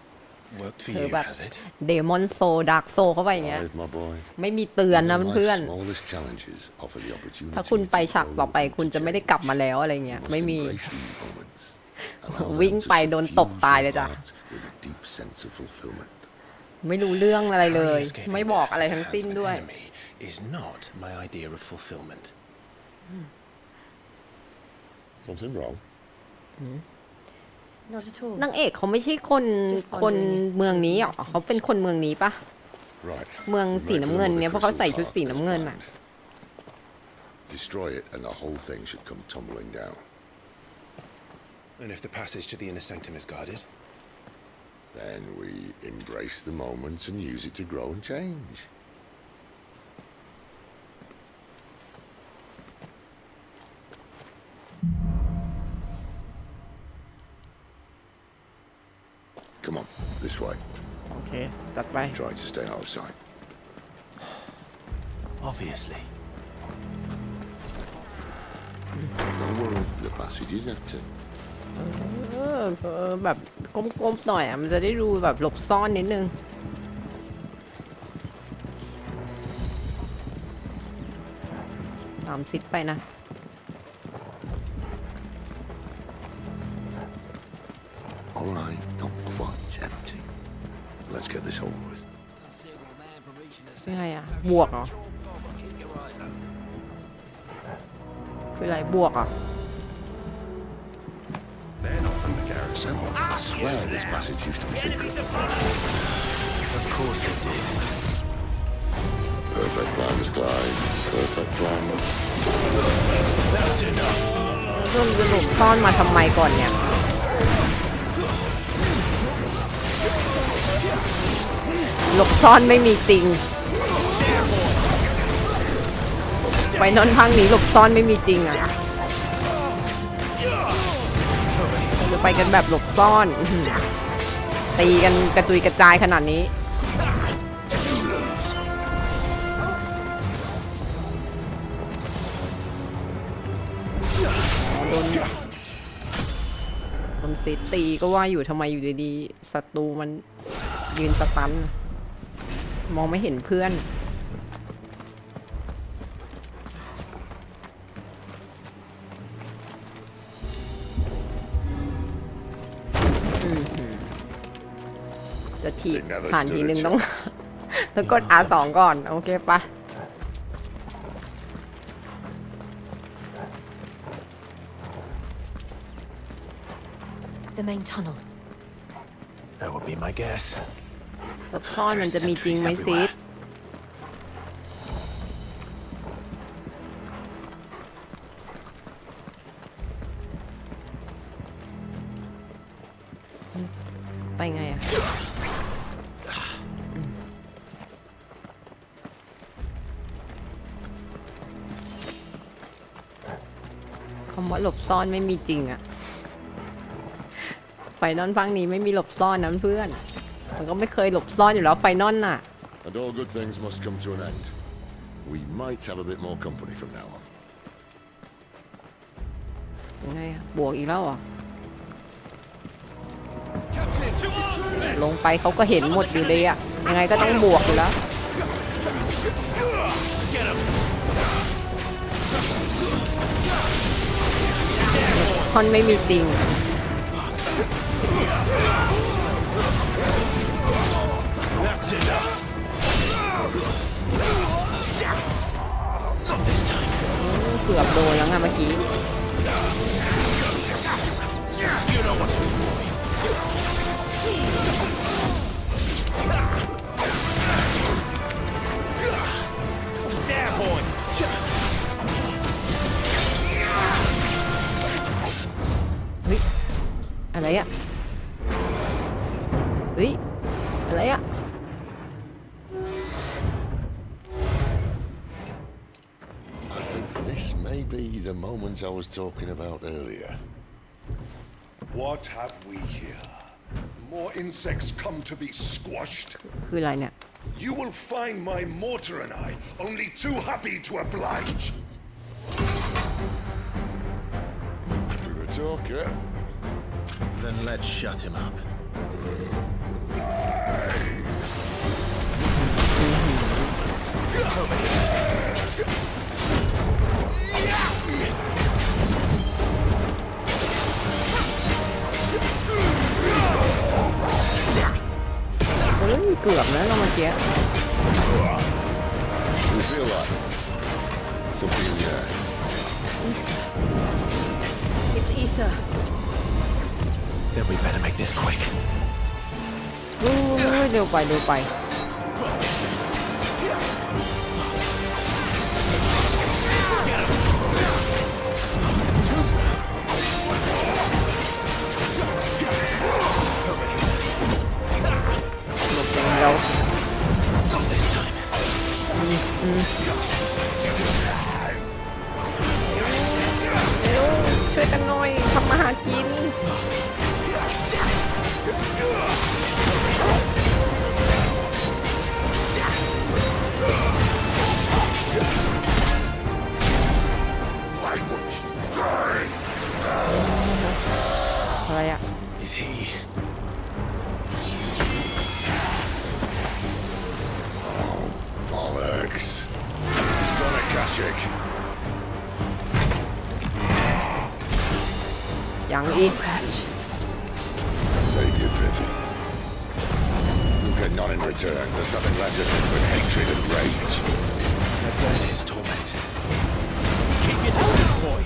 Worked for คือ you, แบบ has it? เดมอนโซดาร์กโซเข้าไปอย่างเงี้ย Right, my boy. ไม่มีเตือนนะ Even เพื่อน life's smallest challenges offer the opportunity ถ้าคุณไป to ฉากต่อไป grow คุณ and จะไม่ได้ change. กลับมาแล้วอะไรเงี้ย You must ไม่มี embrace these moments. Allow วิ่ง them to ไปโดนตบ suffuse ตาย your เลยจ้ะ heart with a deep sense of fulfillment. ไม่รู้เรื่องอะไรเลย Escaping ไม่บอก death อะไร at the ทั้ง hands สิ้น of an ด้วย enemy is not my idea of fulfillment. Something wrong? Not at all. นางเอกเขาไม่ใช่คนเมืองนี้หรอเขาเป็นคนเมืองนี้ปะ Right. เมืองสี Make น้ำ for เงิน the เนี่ยเพราะเขา crystal ใส่ชุด path สี as น้ำเงิน planned. อ่ะ Destroy it and the whole thing should come tumbling down. And if the passage to the inner sanctum is guarded? Then we embrace the moment and use it to grow and change. Come on, this way. โอเคจัดไป Try to stay out of sight. Obviously. Don't worry, the passage is empty. แบบก้มๆหน่อยอ่ะมันจะได้ดูแบบหลบซ่อนนิดนึงตามซิดไปนะ All right, not quite empty. Let's get this over with. ยังไงอะบวกเหรอคืออะไรบวกอ่ะ They're not from the garrison. I swear this passage used to be secret. Of course it did. Perfect plans, Clyde. Perfect plan. That's enough. เริ่มจะหลบซ่อนมาทำไมก่อนเนี่ยหลบซ่อนไม่มีจริงไปนอนข้างนี้หลบซ่อนไม่มีจริงอ่ะจะไปกันแบบหลบซ่อนตีกันกระจุยกระจายขนาดนี้โดนซีตีก็ว่าอยู่ทำไมอยู่ดีๆศัตรูมันยืนสตันมองไม่เห็นเพื่อนจะถีบผ่านทีนึงต้องกด R2 ก่อนโอเคปะ The main tunnel. That would be my guess. หลบซ่อนมันจะมีจริงไหมซิดไปไงอะคำว่าหลบซ่อนไม่มีจริงอะไฟนอลฟังนี้ไม่มีหลบซ่อนนะเพื่อนมันก็ไม่เคยหลบซ่อนอยู่แล้วไฟนอลน่ะ And all good things must come to an end. We might have a bit more company from now on. ยังไงอะบวกอีกแล้วเหรอลงไปเขาก็เห็นหมดอยู่เลยอะยังไงก็ต้องบวกอยู่แล้วคอนไม่มีจริงเกือบโดนแล้วไงเมื่อกี้เฮ้ยอะไรอะเฮ้ยอะไรอะThis may be the moment I was talking about earlier. What have we here? More insects come to be squashed? คืออะไรเนี่ย You will find my mortar and I only too happy to oblige. To the talker. Then let's shut him up.เกือบนะเราเมื่อกี้ You feel like something in the air. Ether. It's ether. Then we better make this quick. เร็วไปเร็วไปเร็วช่วยกันหน่อยทำมาหากินอะไรอ่ะ Is he? Bollocks. He's got a Kashik. ยังอีก Save your pity. Look at want in return. There's nothing left of him but hatred and rage. Let's end his torment. Keep your distance, boy.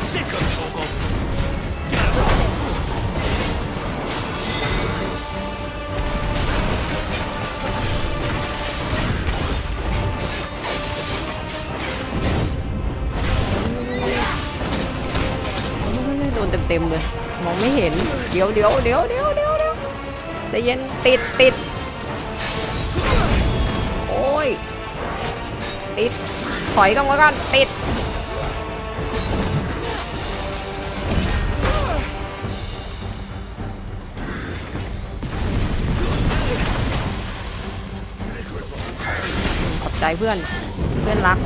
Sick of Toggle. Get him. โดนเต็มๆเลยมองไม่เห็นเดี๋ยวใจเย็นติดโอ้ยติดถอยกันไว้ก่อนติดขอบใจเพื่อนรัก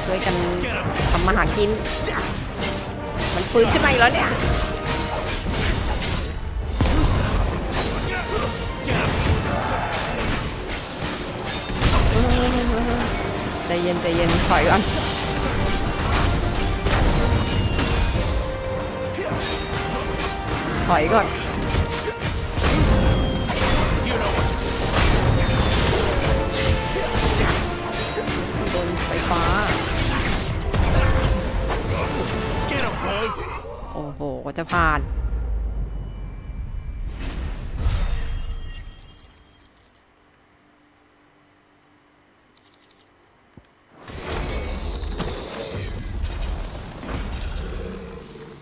ช่วยกันทำมาหากินมันฟื้นขึ้นมาอีกแล้วเนี่ยใจเย็นถอยก่อนโดนไฟฟ้าโอ้โหจะผ่าน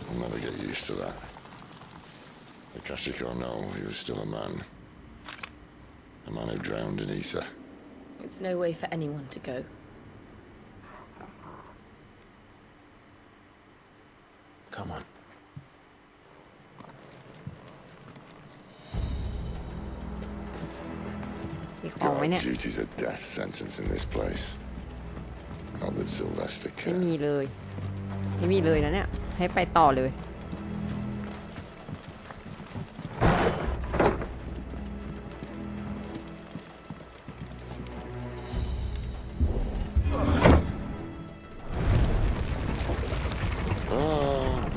I'll never get used to that. Akashic or no, he was still a man. A man who drowned in ether. It's no way for anyone to go. Come on. God, duty's a death sentence in this place. Not that Sylvester ไม่ cared. มีเลยนะเนี่ยให้ไปต่อเลย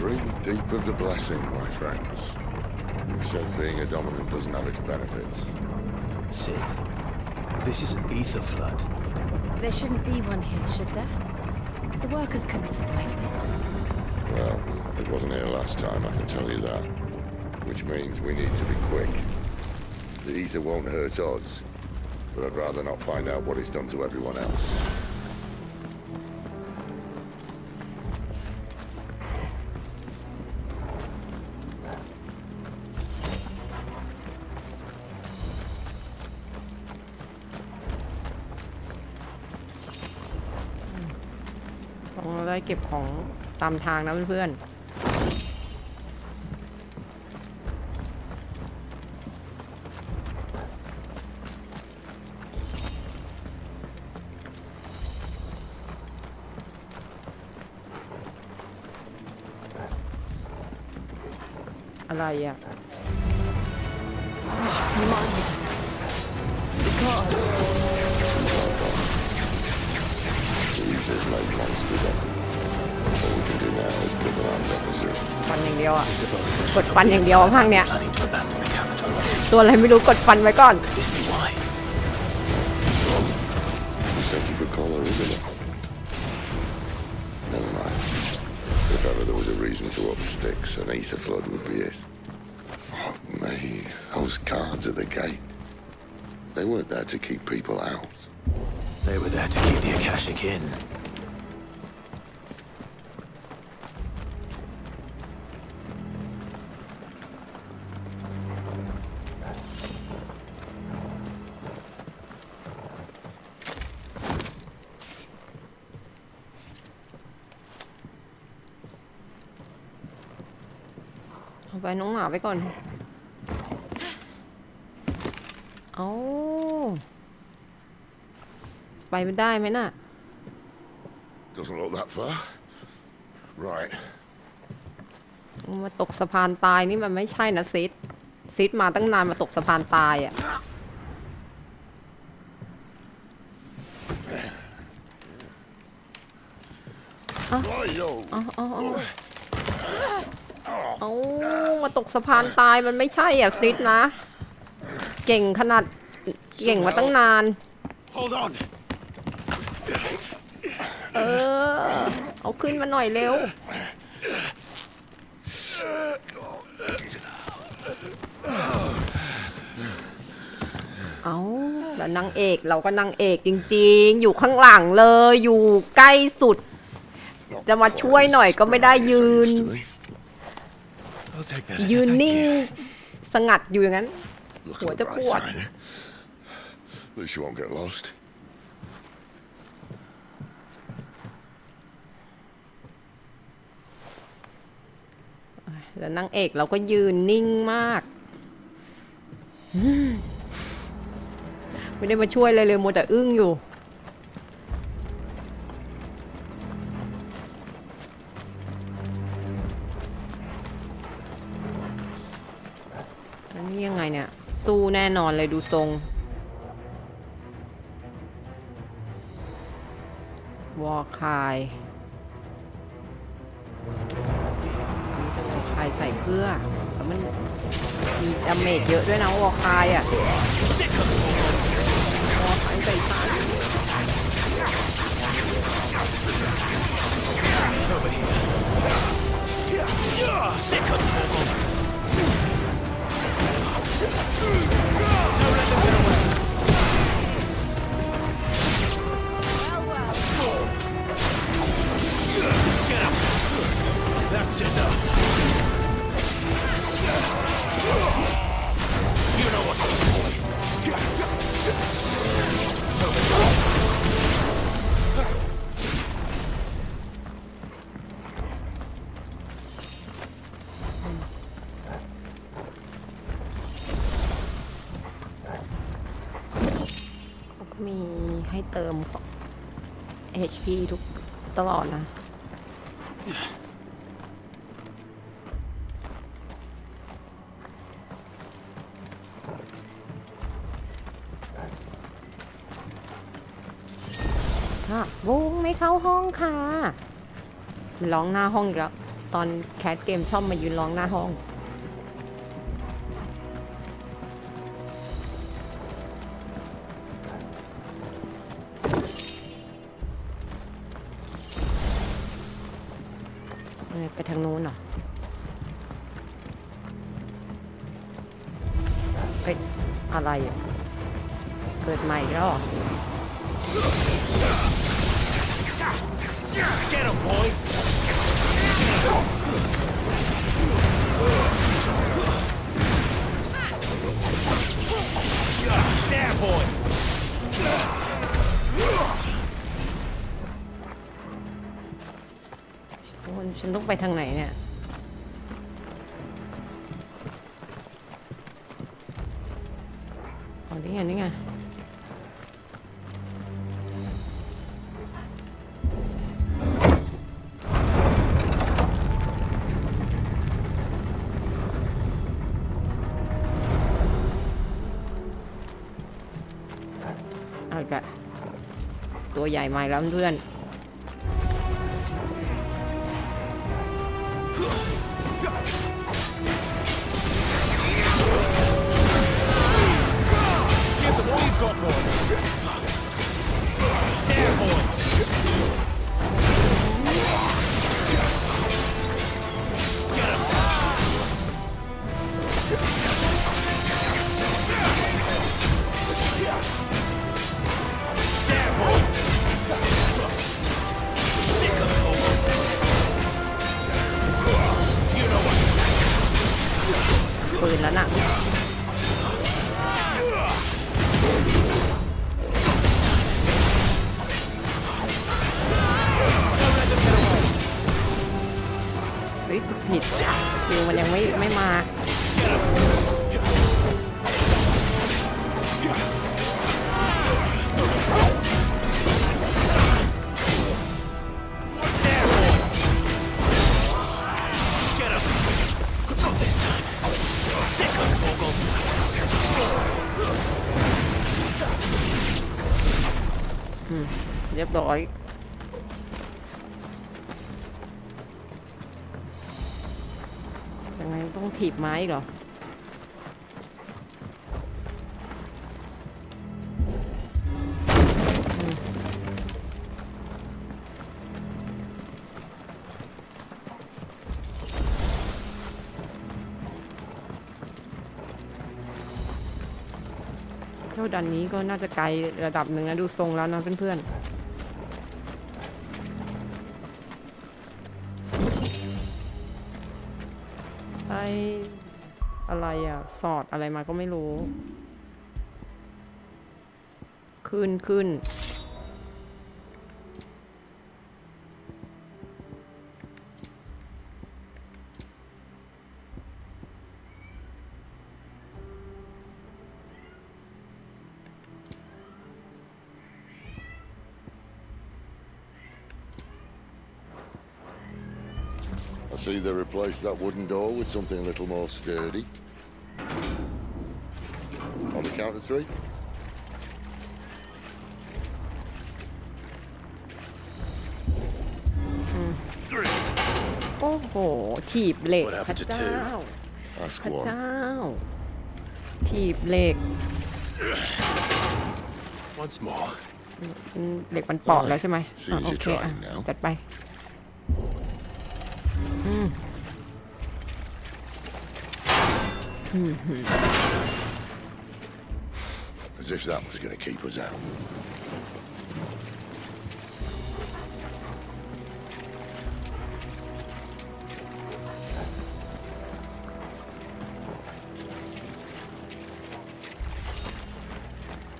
Breathe deep of the blessing, my friends. You said being a dominant doesn't have its benefits. Sid, this is an ether flood. There shouldn't be one here, should there? The workers couldn't survive this. Well, it wasn't here last time, I can tell you that. Which means we need to be quick. The ether won't hurt us, but I'd rather not find out what it's done to everyone else. ต้องได้เก็บของตามทางนะเพื่อนๆอะไรอ่ะ Minds. The gods. The ether's made monsters of them. All we can do now is put them out of misery. ฟันอย่างเดียวอ่ะกดฟันอย่างเดียวพังเนี่ยตัวอะไรไม่รู้กดฟันไว้ก่อน You said you could call her, isn't it? Never mind. If ever there was a reason to up sticks, an ether flood would be it. Fuck me. Those guards at the gate. They weren't there to keep people out. They were there to keep the Akashic in.เอาไปน้องหมาไปก่อนเอาไปไม่ได้ไหมน่ะ Doesn't look that far. Right. มาตกสะพานตายนี่มันไม่ใช่นะซิดมาตั้งนานมาตกสะพานตายอ่ะเอามาตกสะพานตายมันไม่ใช่อ่ะซิดนะเก่งขนาดเก่งมาตั้งนานเอาขึ้นมาหน่อยเร็วเอาแล้วนางเอกเราก็นางเอกจริงๆอยู่ข้างหลังเลยอยู่ใกล้สุดจะมาช่วยหน่อยก็ไม่ได้ยืนนิ่งสงัดอยู่อย่างนั้นหัวจะปวดแล้วนางเอกเราก็ยืนนิ่งมากไม่ได้มาช่วยเลยมัวแต่อึ้งอยู่อันนี้ยังไงเนี่ยสู้แน่นอนเลยดูทรงวอร์คายใส่เพื่อแล้วมันมีดาเมจเยอะด้วยนะวอร์คายอ่ะวอร์คายใส่ตาThat's enough. You know what's up. ก็มีให้เติม HP ทุกตลอดนะวงไม่เข้าห้องค่ะร้องหน้าห้องอีกแล้วตอนแคสเกมชอบมายืนร้องหน้าห้องไปทางนู้นเหรอไปอะไรอ่ะเกิดใหม่แล้วเหรอGet him, boy! There, boy! ฉันต้องไปทางไหนเนี่ยอ๋อนี่ไงนี่ไงตัวใหญ่ใหม่แล้วเพื่อนปืนแล้วน่ะเฮ้ยผิดคิวมันยังไม่มา เรียบร้อยยังไงต้องถีบไม้เหรอเจ้าดันนี้ก็น่าจะไกลระดับหนึ่งนะดูทรงแล้วนะเพื่อนๆไออะไรอ่ะสอดอะไรมาก็ไม่รู้ขึ้นI see they replaced that wooden door with something a little more sturdy. On the count of 3. โอ้โหถีบเหล็กพระเจ้าพระเจ้าถีบเหล็ก Once more. เหล็กมันเปาะแล้วใช่ไหมโอเคจัดไปAs if that was going to keep us out.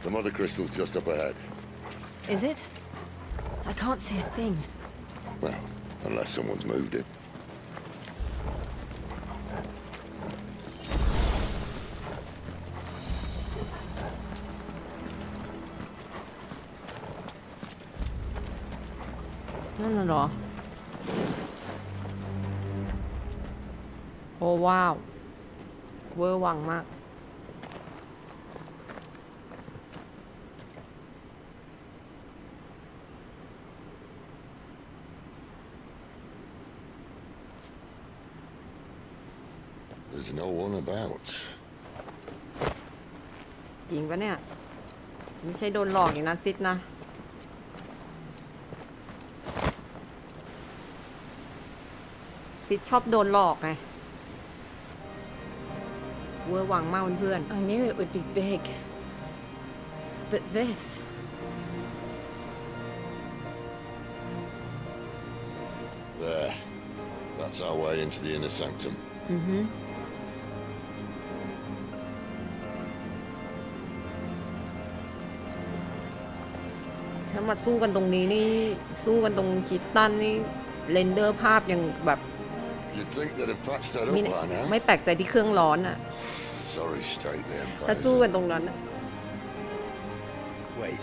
The mother crystal's just up ahead. Is it? I can't see a thing. Well, unless someone's moved it.นั่นน่ะเหรอโอ้ว้าวเวอร์วังมากThere's no one about. จริงปะเนี่ยไม่ใช่โดนหลอกอย่างนั้นซิดนะซิดชอบโดนหลอกไงเวอร์วังมากเพื่อน I knew it would be big, but this. There. That's our way into the inner sanctum. ถ้ามาสู้กันตรงนี้นี่สู้กันตรงคิตตันนี่เรนเดอร์ภาพยังแบบ You'd think they'd have patched that up by now. ไม่แปลกใจที่เครื่องร้อนอ่ะ Sorry state the ถ้า Empire. สู้กันตรงนั้น Wait.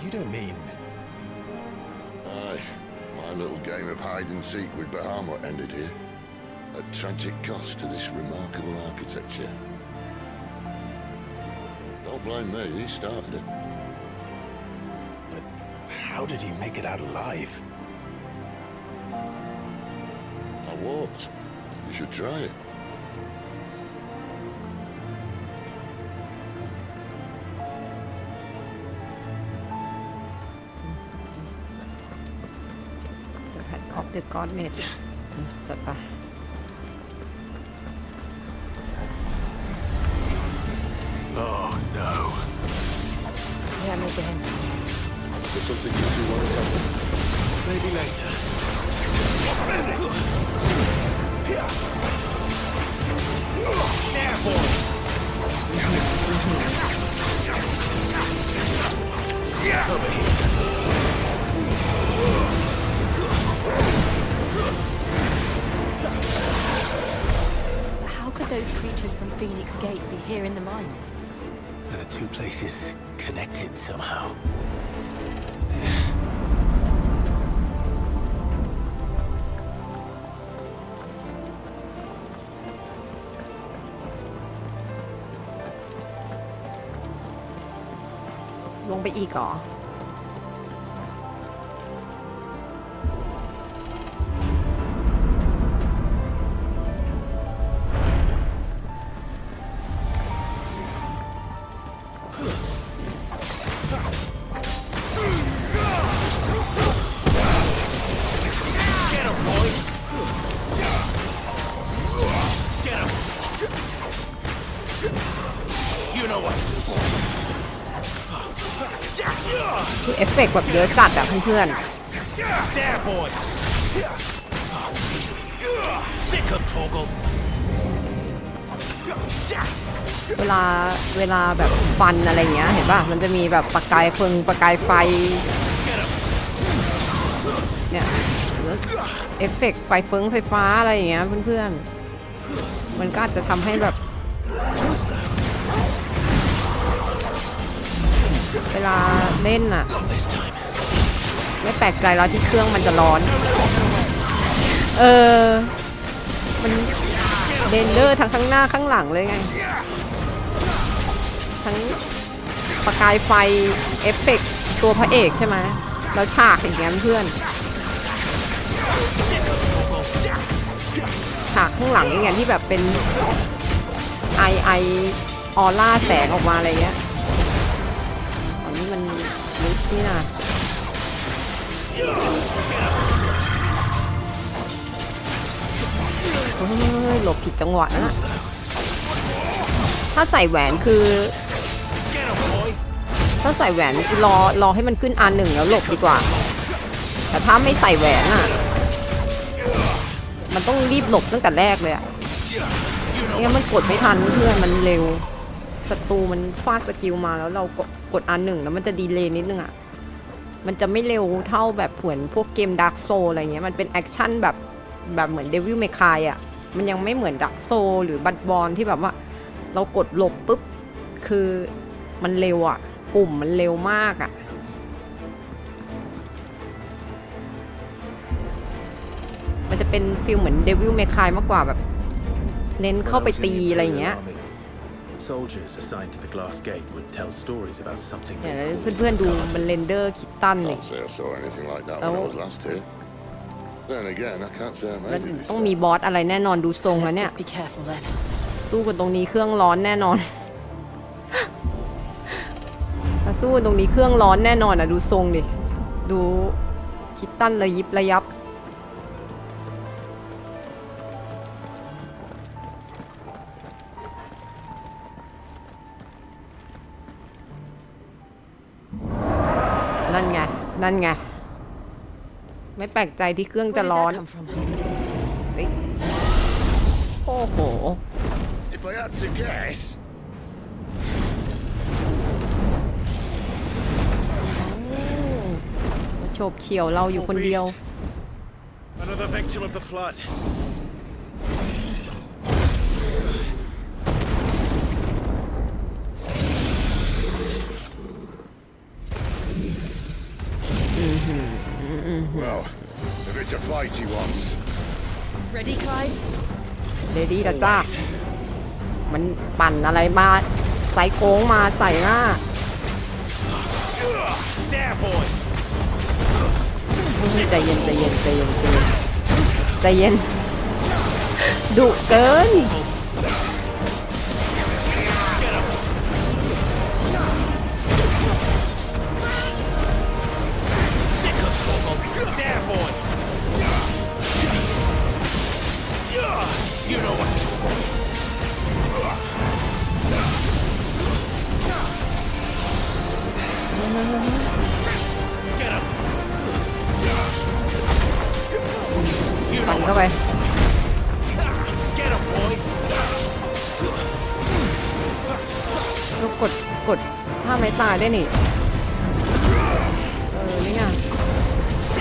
You don't mean... Aye. My little game of hide and seek with Bahamut ended here. A tragic cost to this remarkable architecture. Don't blame me, he started it. But how did he make it out alive? I walked. You should try it. The Head of the Godnet จัดไป Oh, no. Him again. Is there something you two want to tell me? Maybe later. There, boy. Over here. How could those creatures from Phoenix Gate be here in the mines? Are the two places connected somehow? ลงไปอีกเหรอ เฟกต์แบบเยอะจัดอะเพื่อนเวลาแบบฟันอะไรเงี้ยเห็นป่ะมันจะมีแบบประกายประกายไฟเนี่ยเอฟเฟกต์ไฟฟ้าอะไรอย่างเงี้ยเพื่อนๆมันก็อาจจะทำให้แบบเวลาเล่นอะไม่แปลกใจแล้วที่เครื่องมันจะร้อนมันเรนเดอร์ทั้งข้างหน้าข้างหลังเลยไงทั้งประกายไฟเอฟเฟกต์ตัวพระเอกใช่ไหมแล้วฉากอย่างเงี้ยเพื่อนฉากข้างหลังอย่างที่แบบเป็นไอออร่าแสงออกมาอะไรเงี้ยตอนนี้มันลึกนี่นะหลบผิดจังหวะนะถ้าใส่แหวนคือรอให้มันขึ้น R1 แล้วหลบดีกว่าแต่ถ้าไม่ใส่แหวนอ่ะมันต้องรีบหลบตั้งแต่แรกเลยอ่ะเนี่ยมันกดไม่ทันเพื่อนมันเร็วศัตรูมันฟาดสกิลมาแล้วเรากด R1 แล้วมันจะดีเลย์นิดนึงอ่ะมันจะไม่เร็วเท่าแบบเหมือนพวกเกม Dark Soul อะไรเงี้ยมันเป็นแอคชั่นแบบเหมือน Devil May Cry อ่ะมันยังไม่เหมือน Dark Soul หรือ Bloodborne ที่แบบว่าเรากดหลบปุ๊บคือมันเร็วอ่ะปุ่มมันเร็วมากอ่ะมันจะเป็นฟีลเหมือน Devil May Cry มากกว่าแบบเน้นเข้าไปตีอะไรอย่างเงี้ยเพื่อนๆดูมันเรนเดอร์คิดตันเลยแล้วต้องมีบอสอะไรแน่นอนดูทรงแล้วเนี่ยสู้กันตรงนี้เครื่องร้อนแน่นอนมาสู้ตรงนี้เครื่องร้อนแน่นอนอ่ะดูทรงดิดูคิดตันระยิบระยับนั่นไงไม่แปลกใจที่เครื่องจะร้อนโอ้โหโฉบเฉี่ยวเราอยู่คนเดียวWell, if it's a fight he wants. Ready, Clive? Ready แล้วจ้ามันปั่นอะไรมาใส่โค้งมาใส่หน้าใจเย็นดุเกินปั่นเข้าไปแล้วกดท่าไม้ตายได้นี่นี่ไงใ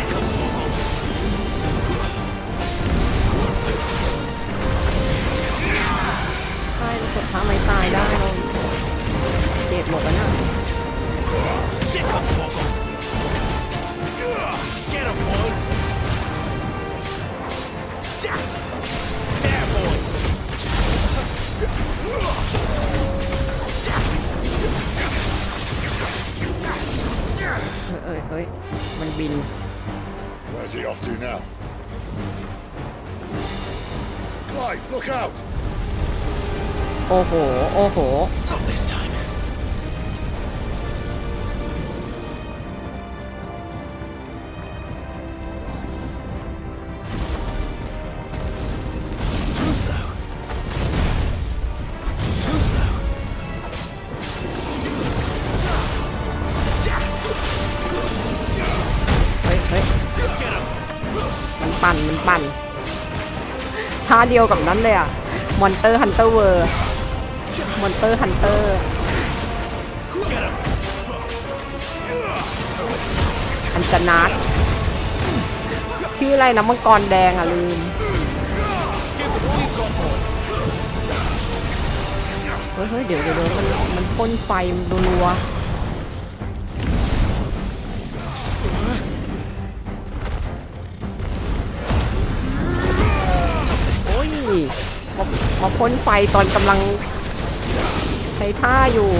ช่กดท่าไม้ตายได้เราเจ็บหมดแล้วนะเฮ้ยมันบิน Where's he off to now? Clive, look out! โอ้โห Not this time. Too slow. Too slow. ปั่นท่าเดียวกับนั้นเลยอะมอนเตอร์ฮันเตอร์เวอร์มอนเตอร์ฮันเตอร์อันจนัดชื่ออะไรนะมังกรแดงอ่ะลืมเฮ้ยเดี๋ยวมันพ่นไฟรัวโอ้ยมาพ่นไฟตอนกำลังใช้ท่าอยู่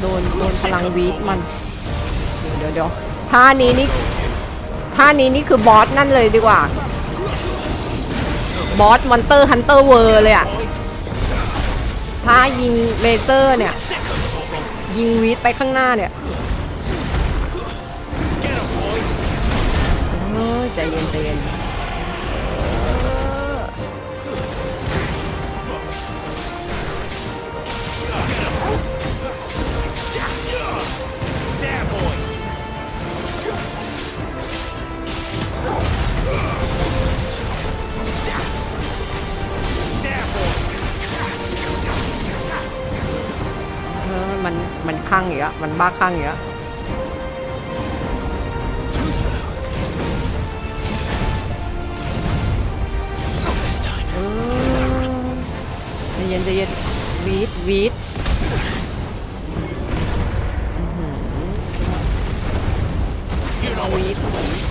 โดนพลังวีดมันเดี๋ยวท่านี้นี่คือบอสนั่นเลยดีกว่าบอสมอนเตอร์ฮันเตอร์เวอร์เลยอะท่ายิงเลเซอร์เนี่ยยิงวีดไปข้างหน้าเนี่ยใจเย็นมันคลั่งอีกแล้วมันบ้าคลั่งอีกแล้วใจเย็นวีดวีด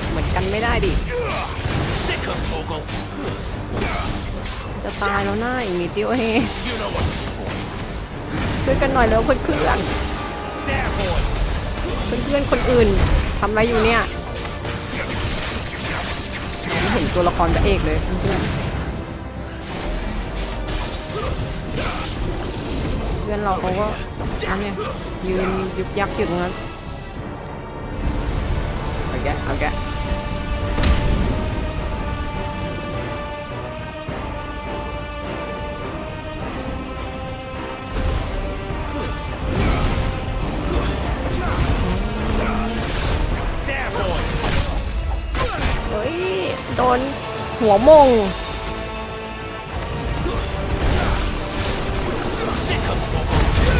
เหมือนกันไม่ได้ดิจะตายแล้วหน้าอีกนิดเดียวเฮ้ช่วยกันหน่อยแล้วเพื่อนคนอื่นทำอะไรอยู่เนี่ยไม่เห็นตัวละครพระเอกเลยเพื่อนเราเขาก็นั่นเนี่ยยืนยึกยักอยู่ตรงนั้นเอาแกโดนหัวมง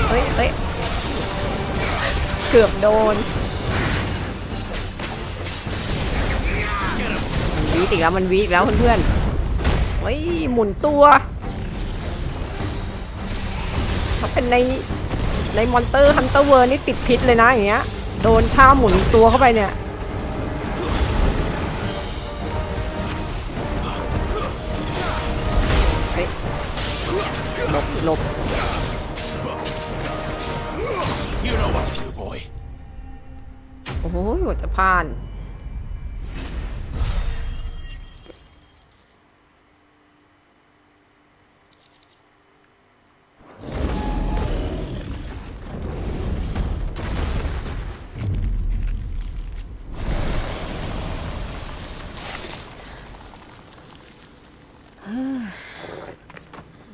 เฮ้ยเกือบโดนมันวีดอีกแล้วเพื่อนเฮ้ยหมุนตัวถ้าเป็นในมอนเตอร์ฮันเตอร์เวิร์นี่ติดพิษเลยนะอย่างเงี้ยโดนท่าหมุนตัวเข้าไปเนี่ยหลบโอ้โหกว่าจะผ่าน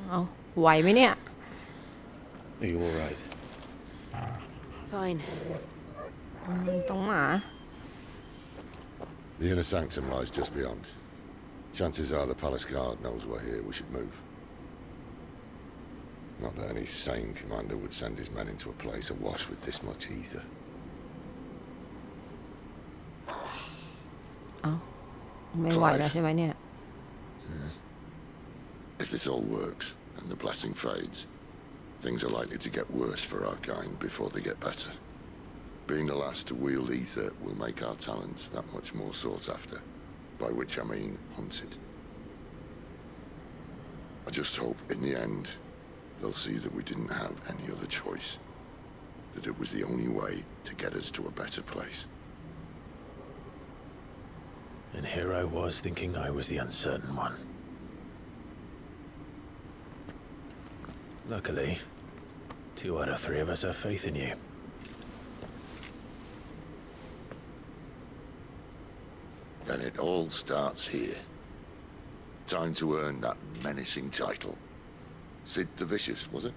เอาไหวไหมเนี่ย Are you all right? Fine. ต้องหมา The inner sanctum lies just beyond. Chances are the palace guard knows we're here. We should move. Not that any sane commander would send his men into a place awash with this much ether. เอาไม่ไหวแล้วใช่ไหมเนี่ย If this all works and the blessing fades, things are likely to get worse for our kind before they get better. Being the last to wield ether will make our talents that much more sought after, by which I mean hunted. I just hope in the end they'll see that we didn't have any other choice, that it was the only way to get us to a better place. And here I was thinking I was the uncertain one. Luckily, 2 out of 3 of us have faith in you. Then it all starts here. Time to earn that menacing title. Sid the Vicious, was it?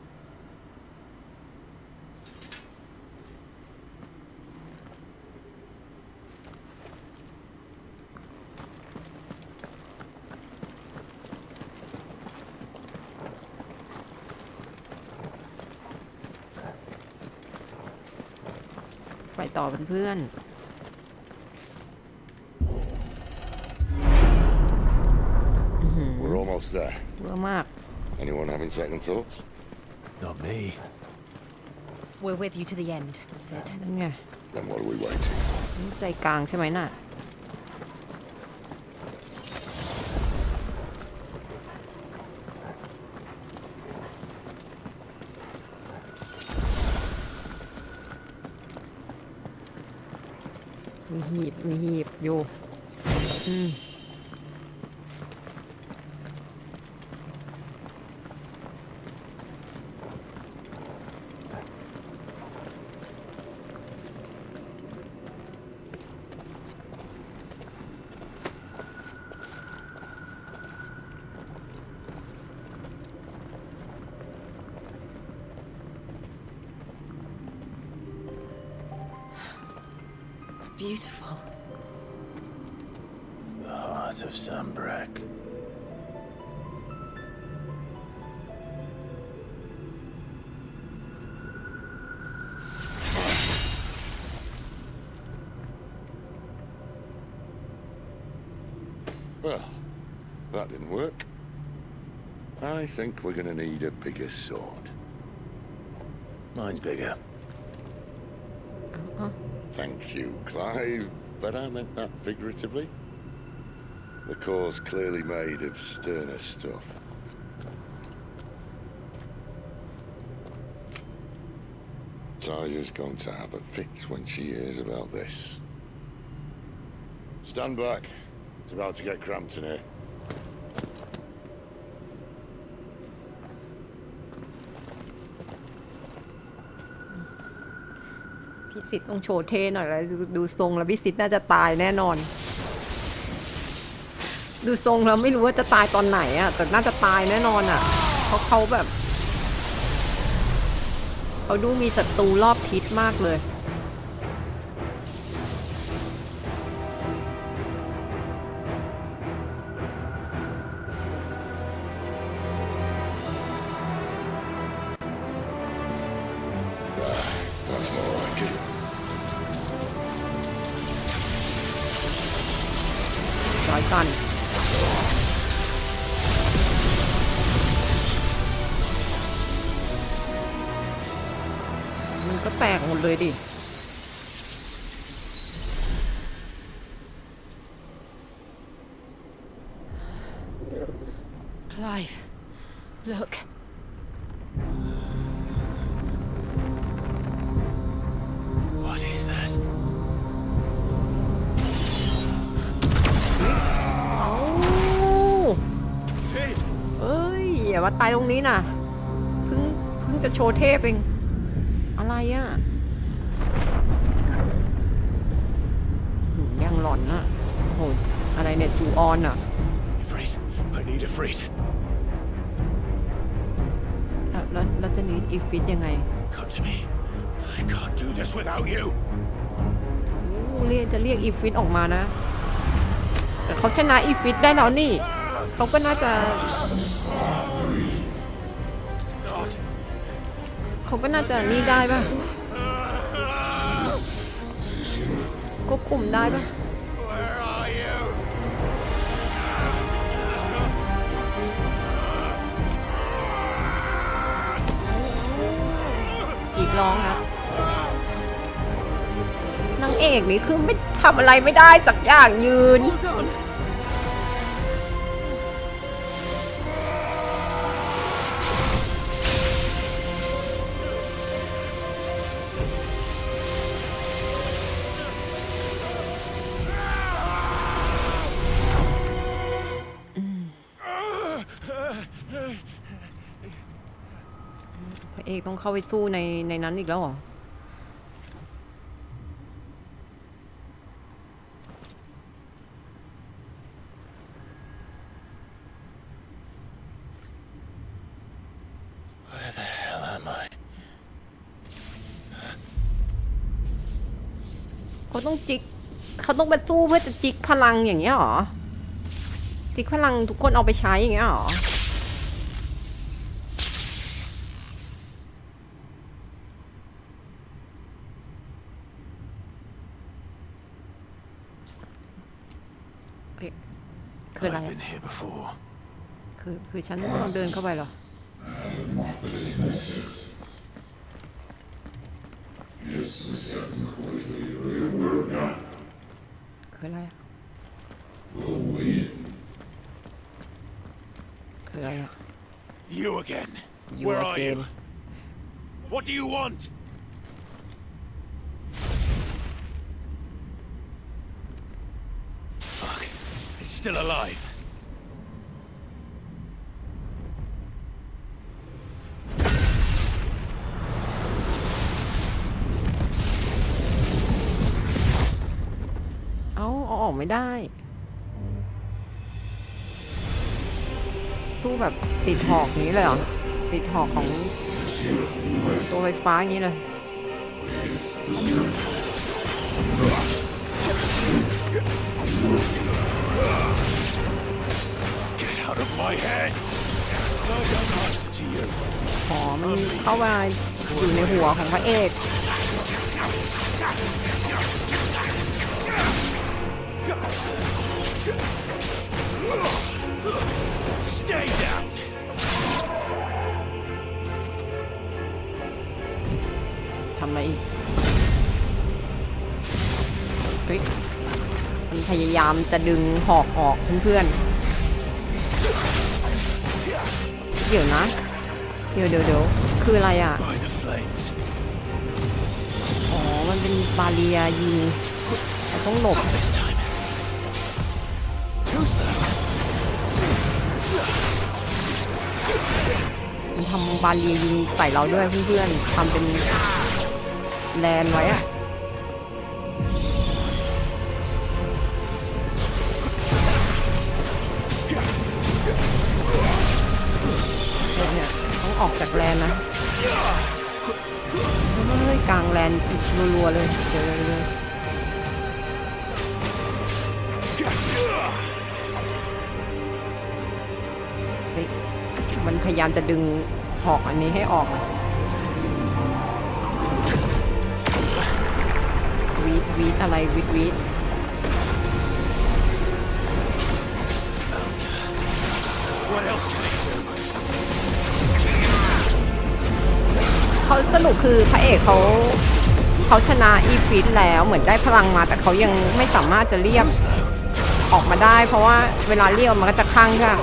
ต่อเพื่อนWe're almost there. เบื่อมาก Anyone having second thoughts? Not me. We're with you to the end, Sid. นั่นไง Then what are we waiting? ใจกลางใช่ไหมน่ะมีหีบอยู่It's beautiful. The heart of Sambrek. Well, that didn't work. I think we're gonna need a bigger sword. Mine's bigger. Thank you, Clive, but I meant that figuratively. The core's clearly made of sterner stuff. Taya's going to have a fit when she hears about this. Stand back. It's about to get cramped in here. พี่สิทธิ์ต้องโชว์เท่หน่อยแล้วดูทรงแล้วพี่สิทธิ์น่าจะตายแน่นอนดูทรงแล้วไม่รู้ว่าจะตายตอนไหนอ่ะแต่น่าจะตายแน่นอนอ่ะเพราะเขาแบบเขาดูมีศัตรูรอบทิศมากเลย That's more like it. ร้อยกันมันก็แตกหมดเลยดิ Clive, look. What is that? เอ้ยอย่ามาตายตรงนี้นะเพิ่งจะโชว์เทพเองอะไรอ่ะยังหลอนอ่ะโหอะไรเนี่ยจูออนอ่ะ Ifrit. I need a frit. แล้วจะนี้อีฟิตยังไง Come to me. I can't do this without you. เรียกจะเรียกอีฟิตออกมานะแต่เขาชนะอีฟิตได้แล้วนี่เขาก็น่าจะนี่ได้ป่ะควบคุมได้ป่ะอีกร้องนะนางเอกนี่คือไม่ทำอะไรไม่ได้สักอย่างยืนพระเอกต้องเข้าไปสู้ในนั้นอีกแล้วเหรอWhere the hell am I? เขาต้องจิกเขาต้องไปสู้เพื่อจะจิกพลังอย่างเงี้ยเหรอจิกพลังทุกคนเอาไปใช้อย่างเงี้ยเหรอ คืออะไร I've been here before. คือฉันต้องเดินเข้าไปเหรอคืออะไรคืออะไร You again. You Where are again. you? What do you want? Fuck. It's still alive.เอาออกไม่ได้ สู้แบบติดหอกนี้เลยเหรอ ติดหอกของตัวไฟฟ้าอย่างนี้เลย Get out of my head. I don't answer to you. อ๋อมันเข้ามาอยู่ในหัวของพระเอก Stay down. ทำอะไรอีกเฮ้ยมันพยายามจะดึงหอกออกเพื่อนๆเดี๋ยวนะ เดี๋ยวคืออะไรอ่ะ By the flames. อ๋อ มันเป็นบาเรียยิงเราต้องหลบ This time. Too slow. มันทำบาเรียยิงใส่เราด้วยเพื่อนๆทำเป็นแลนไว้อะเนี่ยต้องออกจากแลนนะเฮ้ยกลางแลนรัวๆเลยเดี๋ยวเลยมันพยายามจะดึงหอกอันนี้ให้ออกวีดอะไรวีด What else can I do? เขาสรุปคือพระเอกเขาชนะอีฟิตแล้วเหมือนได้พลังมาแต่เขายังไม่สามารถจะเรียกออกมาได้เพราะว่าเวลาเรียกมันก็จะคั่งค่ะ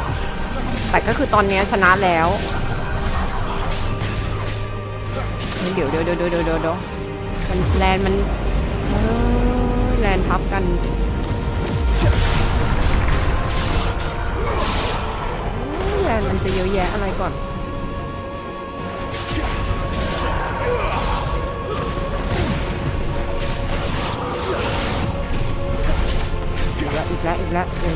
แต่ก็คือตอนนี้ชนะแล้วเดี๋ยวมันแลนมันแลนทับกันแลนมันจะเยอะแยะอะไรก่อนอีกแล้วเดี๋ยว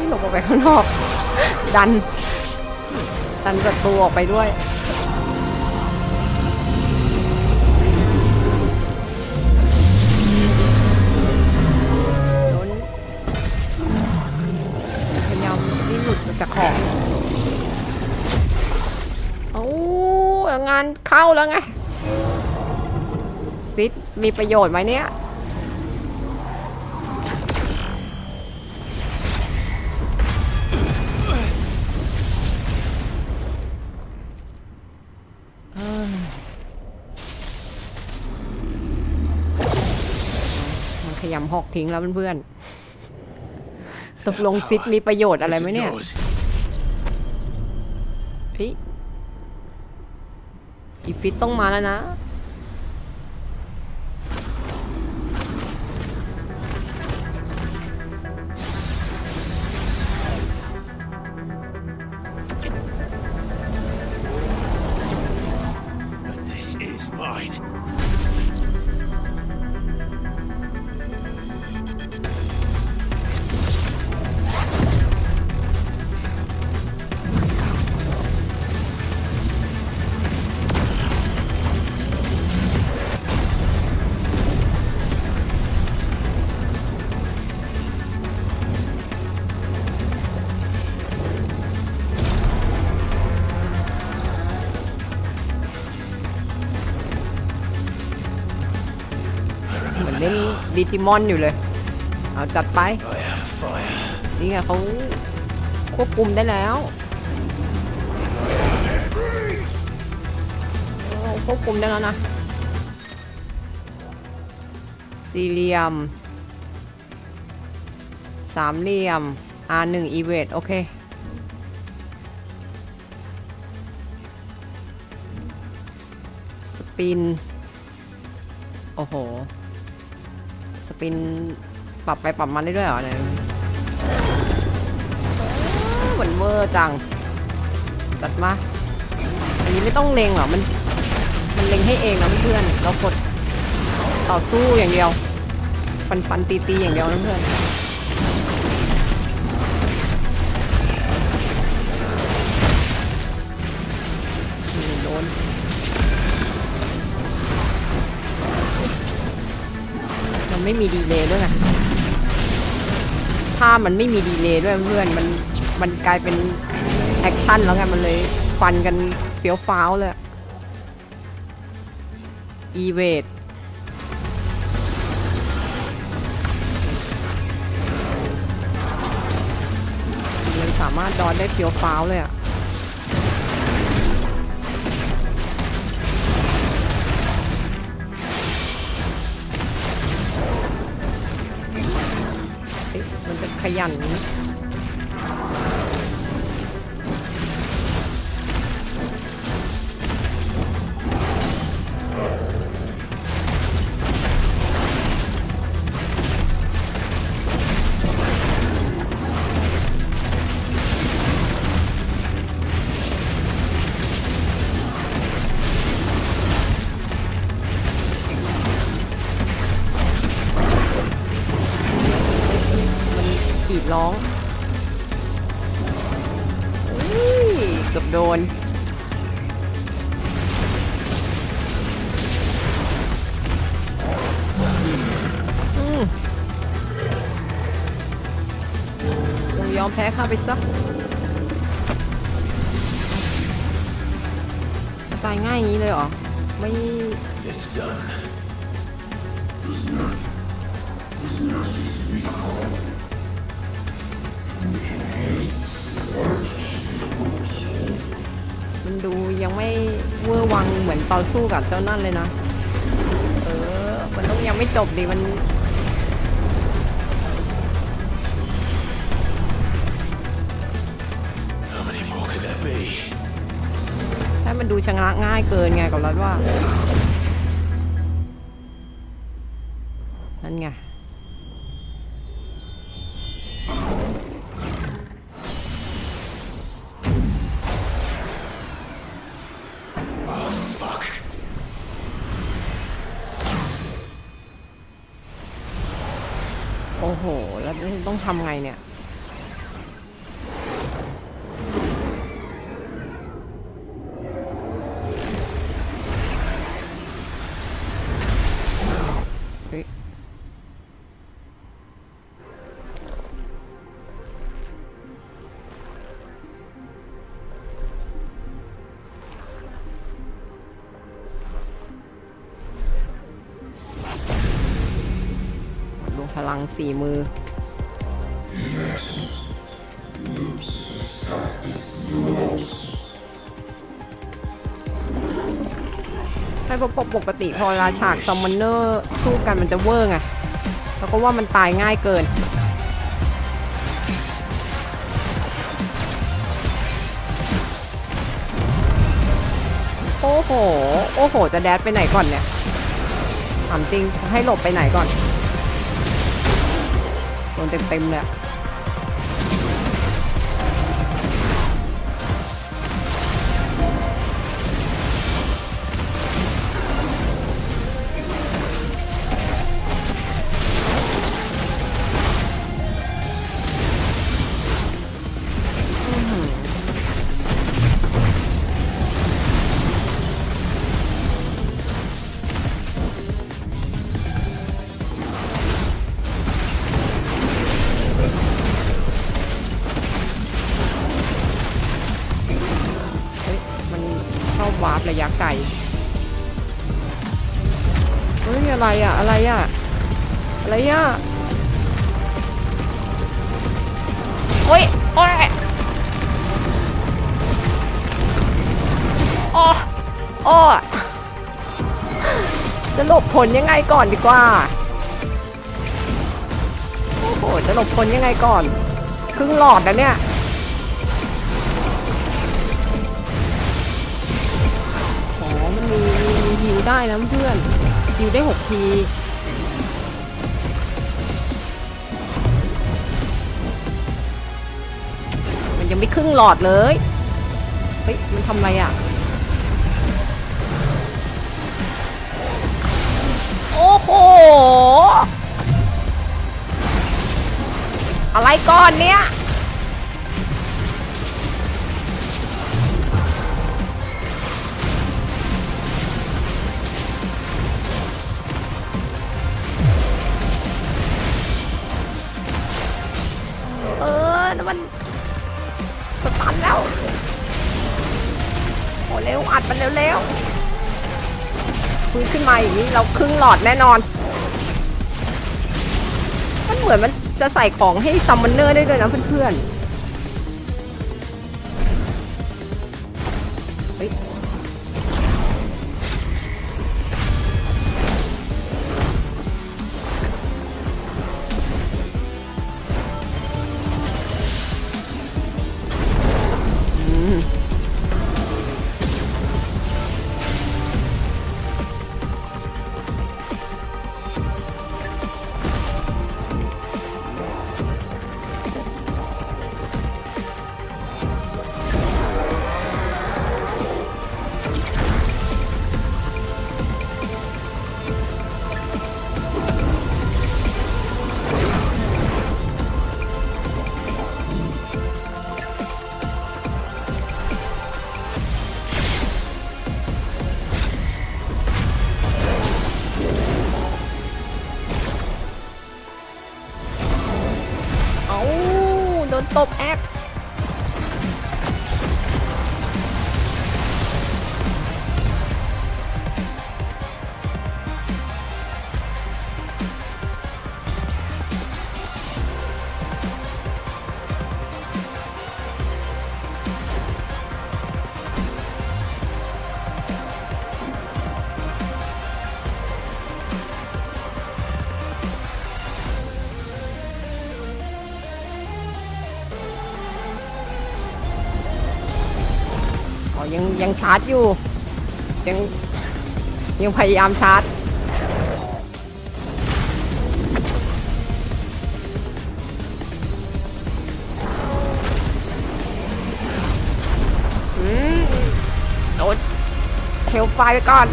หลบออกไปข้างนอกดันศัตรูออกไปด้วยพยายามดิ้นหลุดจากของงานเข้าแล้วไงซิดมีประโยชน์ไหมเนี่ยมันขยำหอกทิ้งแล้วเพื่อนๆตกลงซิดมีประโยชน์อะไรไหมเนี่ยพี่อีฟิตต้องมาแล้วนะThis is mine. ดิจิมอนอยู่เลยเอาจัดไปนี่ไงเขาควบคุมได้แล้วควบคุมได้แล้วนะสี่เหลี่ยมสามเหลี่ยม R1 evade โอเคสปินโอ้โหสปินปรับไปปรับมาได้ด้วยเหรอเนี่ยเหมือนเวอร์จังจัดมาอันนี้ไม่ต้องเล็งหรอมันเล็งให้เองนะเพื่อนเรากดต่อสู้อย่างเดียวฟันตีอย่างเดียวนะเพื่อนโดนมันไม่มีดีเลย์ด้วยไงถ้ามันไม่มีดีเลย์ด้วยเพื่อนมันกลายเป็นแอคชั่นแล้วไงมันเลยฟันกันเฟี้ยวฟ้าวเลยอีเวดมันสามารถดอนได้เฟี้ยวฟ้าวเลยอะมันจะขยันร้องเกือบโดนยอมแพ้ข้าไปซะตายง่ายอย่างนี้เลยเหรอไม่มันดูยังไม่เวอร์วังเหมือนต่อสู้กับเจ้านั่นเลยนะมันต้องยังไม่จบดิมันให้มันดูชะงักง่ายเกินไงกับรัฐว่านั่นไงโอ้โหแล้วต้องทำไงเนี่ยพลังสี่มือให้ปกติพอเวลาฉากซัมมอนเนอร์สู้กันมันจะเวอร์ไงแล้วก็ว่ามันตายง่ายเกินโอ้โหจะแดดไปไหนก่อนเนี่ยถามจริงให้หลบไปไหนก่อนโดนเต็มเลยวาร์ประยะไกลเฮ้ยอะไรอ่ะ อะไรอ่ะโอ้ยโอ้ยโอ้โอ้จะหลบผลยังไงก่อนดีกว่าโอ้โหจะหลบผลยังไงก่อนครึ่งหลอดแล้วเนี่ยอ๋อมันมีฮิวได้นะเพื่อนฮิวได้6 ทีมันยังไม่ครึ่งหลอดเลยเฮ้ยมันทำอะไรอ่ะโอ้โหอะไรก่อนเนี่ยมันสตันแล้วโอ้เร็วอัดมันเร็วๆฟื้นขึ้นมาอย่างนี้เราครึ่งหลอดแน่นอนมันเหมือนมันจะใส่ของให้ซัมมอนเนอร์ได้ด้วยนะเพื่อนๆเฮ้ยโดนตบแอกยังชาร์จอยู่ยังพยายามชาร์จโดนเฮลไฟไปก่อน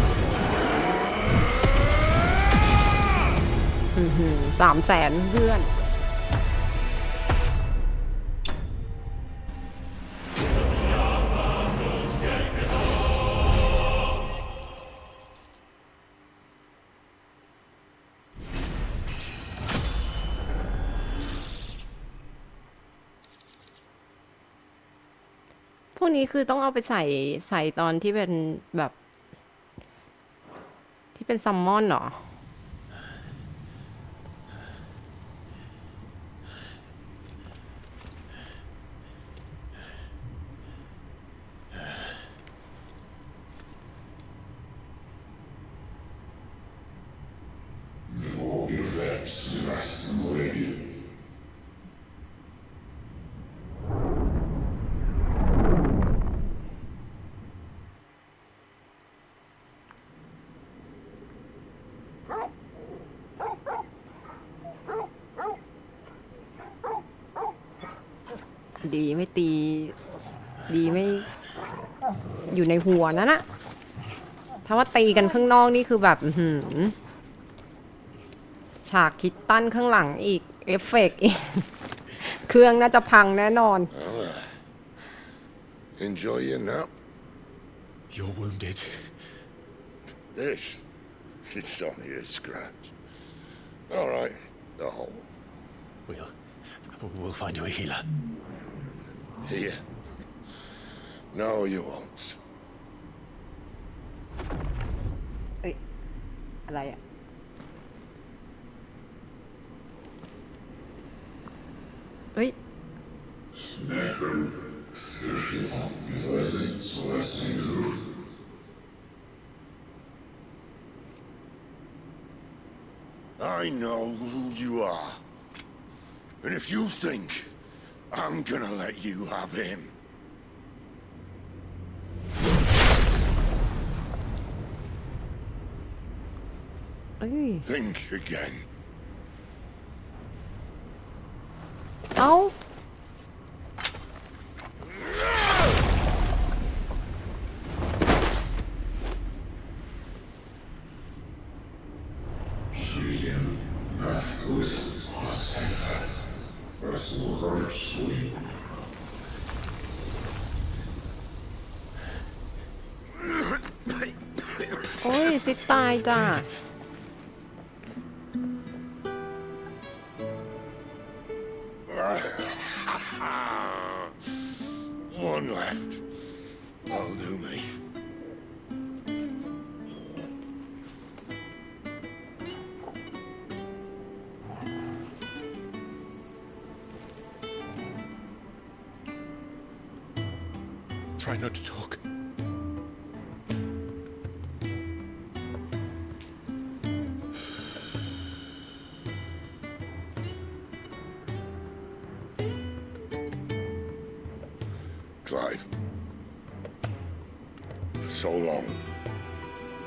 300,000เพื่อนพวกนี้คือต้องเอาไปใส่ตอนที่เป็นแบบที่เป็นซัมมอนเหรอดีไม่ตีดีไม่อยู่ในหัวนั่นนะถ้าว่าตีกันข้างนอกนี่คือแบบฉากคิดตั้นข้างหลังอีกเอฟเฟกต์อีกเครื่องน่าจะพังแน่นอน Enjoy your nap. You're wounded. This? It's only a scratch. All right, the hole. We'll find you a healer. Here? No, you won't. เอ้ยอะไรอะ เฮ้ย I know who you are. And if you think I'm gonna let you have him. Think again. เอ้า โอ้ยซิตายจ้ะ One left. That'll do me. Try not to talk. Clive. For so long,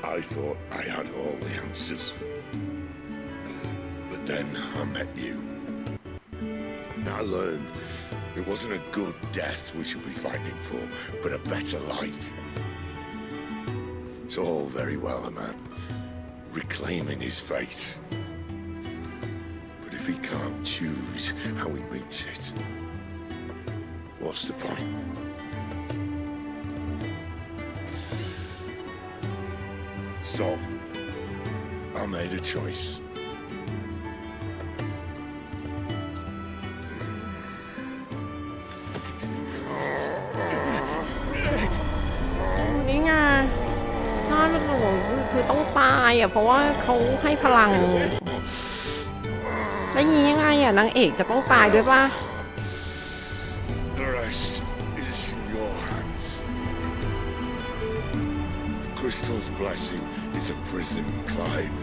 I thought I had all the answers. But then I met you. I learned it wasn't a good death we should be fighting for, but a better life. It's all very well a man reclaiming his fate. But if he can't choose how he meets it, what's the point? So, I made a choice. นี่ไงใช่มันโหคือต้องตายอ่ะเพราะว่าเขาให้พลังแล้วยียังไงอ่ะนางเอกจะต้องตายด้วยป่ะ The rest is in your hands. The crystal's blessing is a prison, Clive.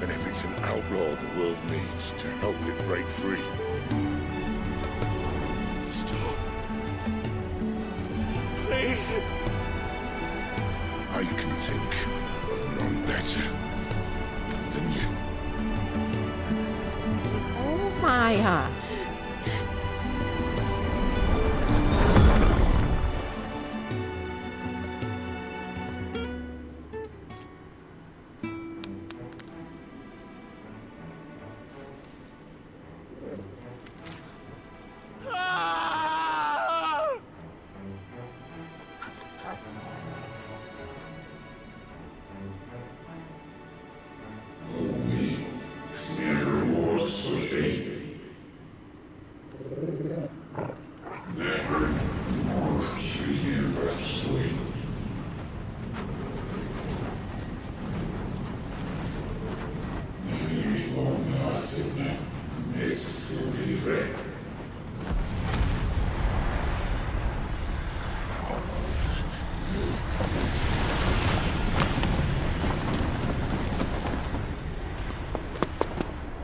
And if it's an outlaw the world needs to help it break free. Stop. Please. I can think of none better than you. โอ้ตายค่ะ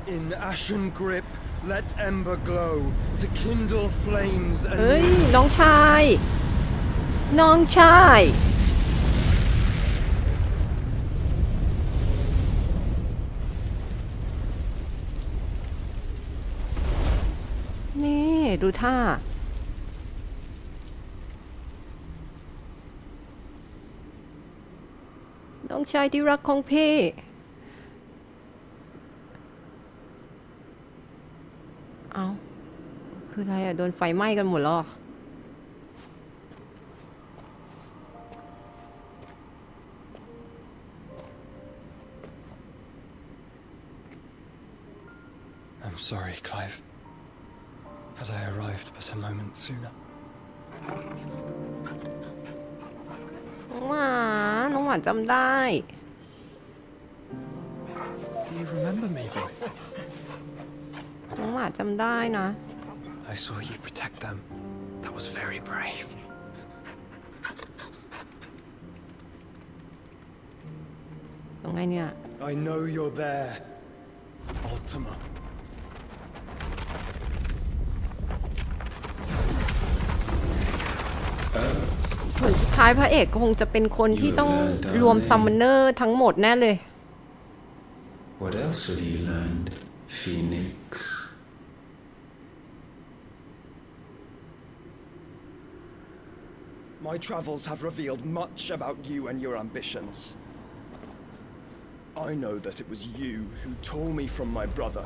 In ashen grip, let ember glow to kindle flames เอ้ย anew. น้องชาย น้องชายนี่ดูท่าน้องชายที่รักของพี่เอาคืออะไรอ่ะโดนไฟไหม้กันหมดแล้ว I'm sorry, Clive. Had I arrived but a moment sooner. น้องหวานจำได้ Do you remember me, boy? น้องหวานจำได้นะ I saw you protect them. That was very brave. I know you're there, Ultima. เหมือนสุดท้ายพระเอกคงจะเป็นคนที่ต้องรวมซัมมอนเนอร์ทั้งหมดแน่เลย What else have you learned, Phoenix? My travels have revealed much about you and your ambitions. I know that it was you who tore me from my brother.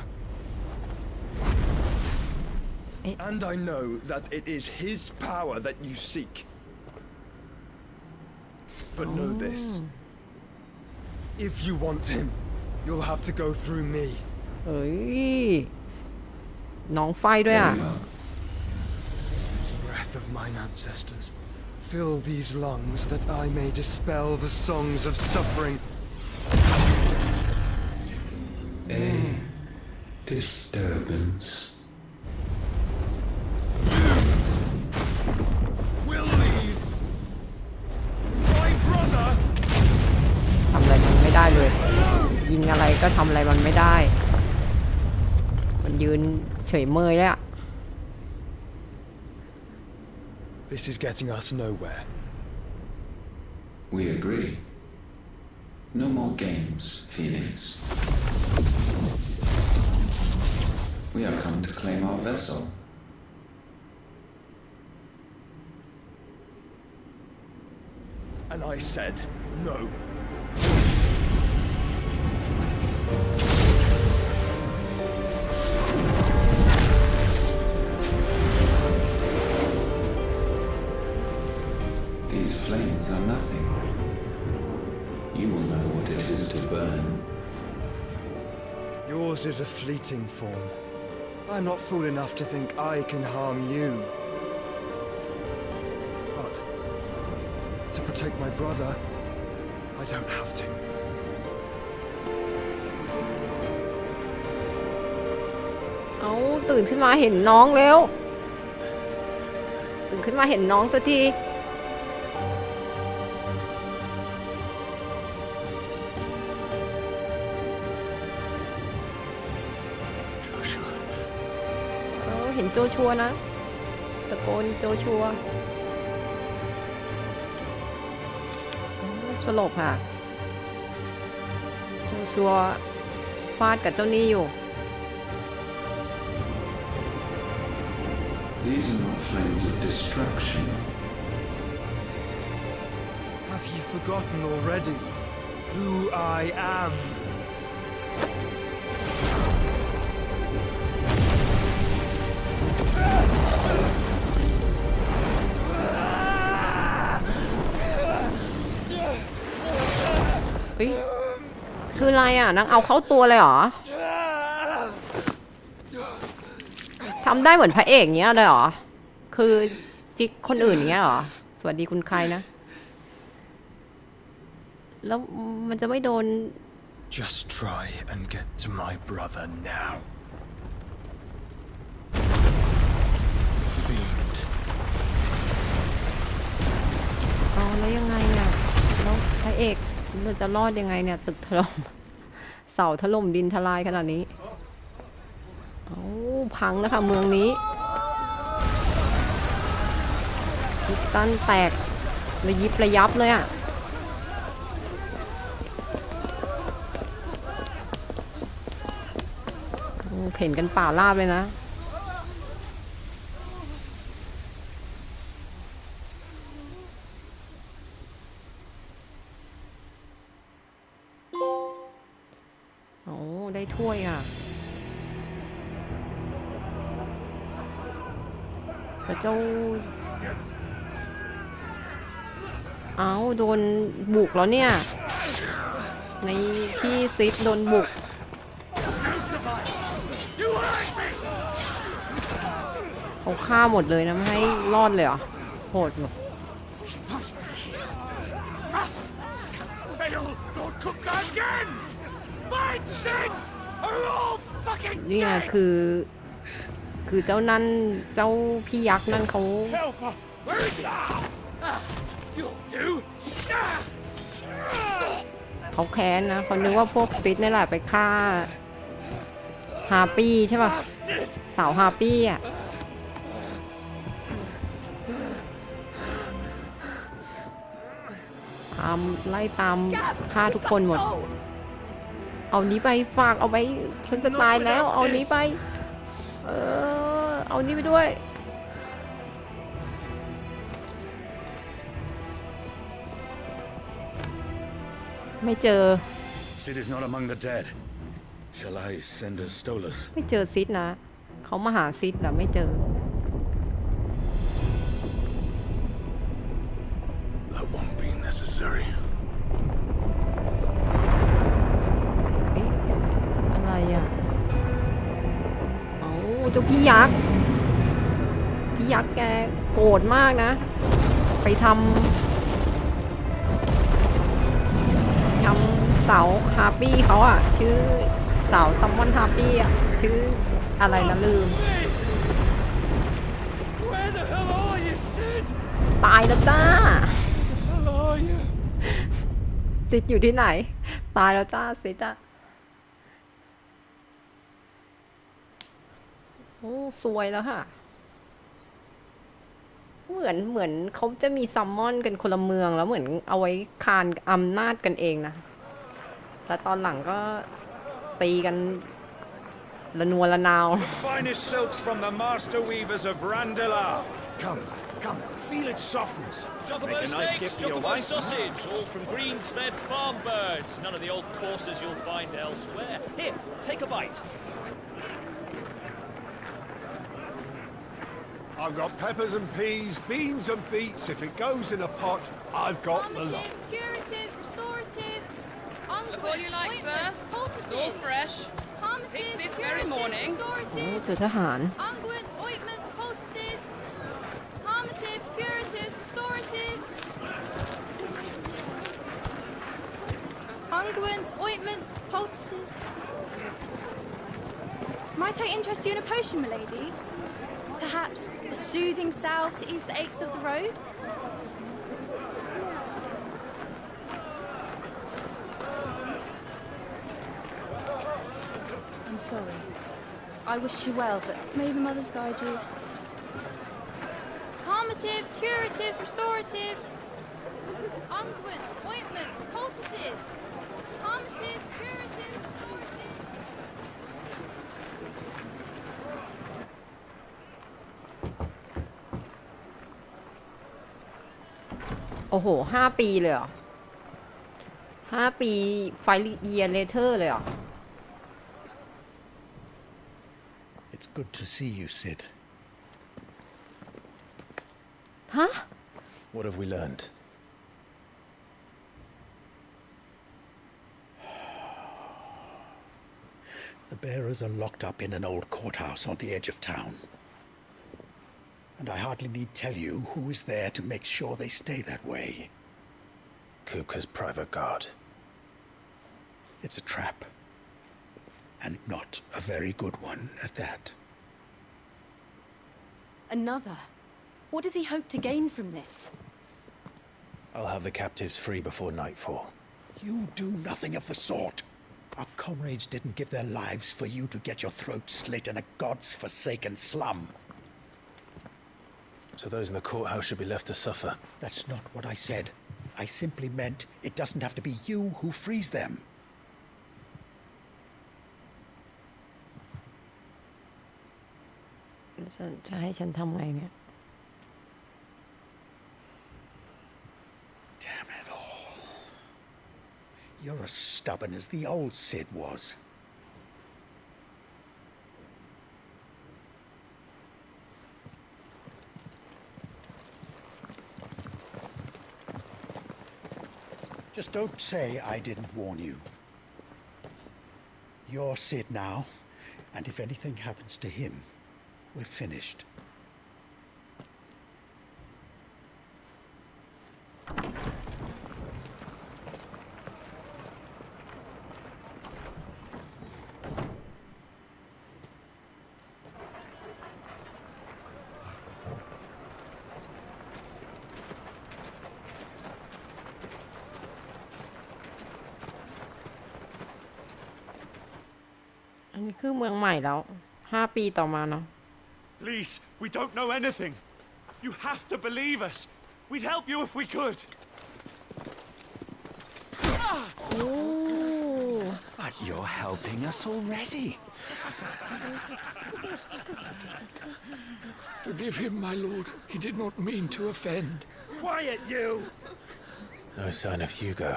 And I know that it is his power that you seek. But know this. If you want him, you'll have to go through me. เฮ้ยน้องไฟด้วยอ่ะ Breath of mine ancestors, fill these lungs that I may dispel the songs of suffering. A disturbance. Will leave my brother. ทำอะไรมันไม่ได้เลยยิงอะไรก็ทำอะไรมันไม่ได้มันยืนเฉยเมยเลยอะ This is getting us nowhere. We agree. No more games, Phoenix. We have come to claim our vessel. And I said no. These flames are nothing. You will know what it is to burn. Yours is a fleeting form. I'm not fool enough to think I can harm you. But to protect my brother, I don't have to. เอาตื่นขึ้นมาเห็นน้องแล้วตื่นขึ้นมาเห็นน้องสักทีเห็นโจชัวนะตะโกนโจชัวสลบค่ะโจชัวฟาดกับเจ้านี่อยู่ These are not flames of destruction. Have you forgotten already who I am?คืออะไรอ่ะนางเอาเข้าตัวเลยเหรอทำได้เหมือนพระเอกเงี้ยเลยเหรอคือจิกคนอื่นเงี้ยเหรอสวัสดีคุณใครนะแล้วมันจะไม่โดน Just try and get to my brother now. Fiend. อ๋อแล้วยังไงเนี่ยแล้วพระเอกมันจะรอดยังไงเนี่ยตึกถล่มเสาถล่มดินทลายขนาดนี้โอ้พังแล้วค่ะเมืองนี้คริสตัลแตกระยิบระยับเลยอ่ะเห็นกันป่าราบเลยนะโอ้ได้ถ้วยอ่ะพระเจ้าเอาโดนบุกแล้วเนี่ยในที่ซิดโดนบุกเขาฆ่าหมดเลยนะไม่ให้รอดเลยเหรอโหดหมดนี่ไงคือ คือเจ้านั่นเจ้าพี่ยักษ์นั่นเขา Help us! Where is it? You'll do. เขาแค้นนะเขานึกว่าพวกสปิทนี่แหละไปฆ่าฮาปี้ใช่ป่ะสาวฮาปี้อ่ะตามไล่ตามฆ่าทุกคนหมดเอานี้ไปฝากเอาไว้ฉันจะตายแล้วเอานี้ไปเอานี้ไปด้วยไม่เจอ Sid is not among the dead. Shall I send a Stolas? ไม่เจอซิดนะเขามาหาซิดแต่ไม่เจอ That won't be necessary. อะไรอ่ะเอาเจ้าพี่ยักษ์แกโกรธมากนะไปทำสาวฮาปี้เขาอ่ะชื่อสาวซัมมอนฮาปี้อ่ะชื่ออะไรนะลืม Where the hell are you, Sid? ตายแล้วจ้า Where the hell are you? ซิดอยู่ที่ไหนตายแล้วจ้าซิดอ่ะโอ้สวยแล้วค่ะเหมือนเขาจะมีซัมมอนกันคนละเมืองแล้วเหมือนเอาไว้คานอำนาจกันเองนะแต่ตอนหลังก็ตีกันละนัวละนาว The finest silks from the master weavers of Randala. Come, feel its softness. Make a nice gift for your wife. Sausage, all from greens-fed farm birds. None of the old courses you'll find elsewhere. Here, take a bite. I've got peppers and peas, beans and beets. If it goes in a pot, I've got the lot. Curatives, restoratives, Look all you like, sir. It's all fresh. Picked this very morning. โอ้เจอทหาร unguents, ointments, poultices, harmatives, curatives, restoratives. Unguents, ointments, poultices. Might I interest you in a potion, milady? Perhaps a soothing salve to ease the aches of the road? I'm sorry. I wish you well, but may the mothers guide you. Calmatives, curatives, restoratives. Unguents, ointments, poultices. Calmatives, curatives, restoratives. โอ้โห5 ปีเลยเหรอ5 ปีไฟเยียร์เลเทอร์เลยเหรอ It's good to see you, Sid. Huh? What have we learned? The bearers are locked up in an old courthouse on the edge of town. And I hardly need tell you who is there to make sure they stay that way. Kupka's private guard. It's a trap. And not a very good one at that. Another? What does he hope to gain from this? I'll have the captives free before nightfall. You do nothing of the sort. Our comrades didn't give their lives for you to get your throat slit in a god's forsaken slum. So those in the courthouse should be left to suffer. That's not what I said. I simply meant it doesn't have to be you who frees them. จะให้ฉันทำไงเนี่ย Damn it all. You're as stubborn as the old Sid was. Just don't say I didn't warn you. You're Sid now, and if anything happens to him, we're finished. นี่คือเมืองใหม่แล้ว5 ปีต่อมาเนาะ Please, we don't know anything. You have to believe us. We'd help you if we could. But you're helping us already. Forgive him, my lord. He did not mean to offend. Quiet, you! No sign of Hugo.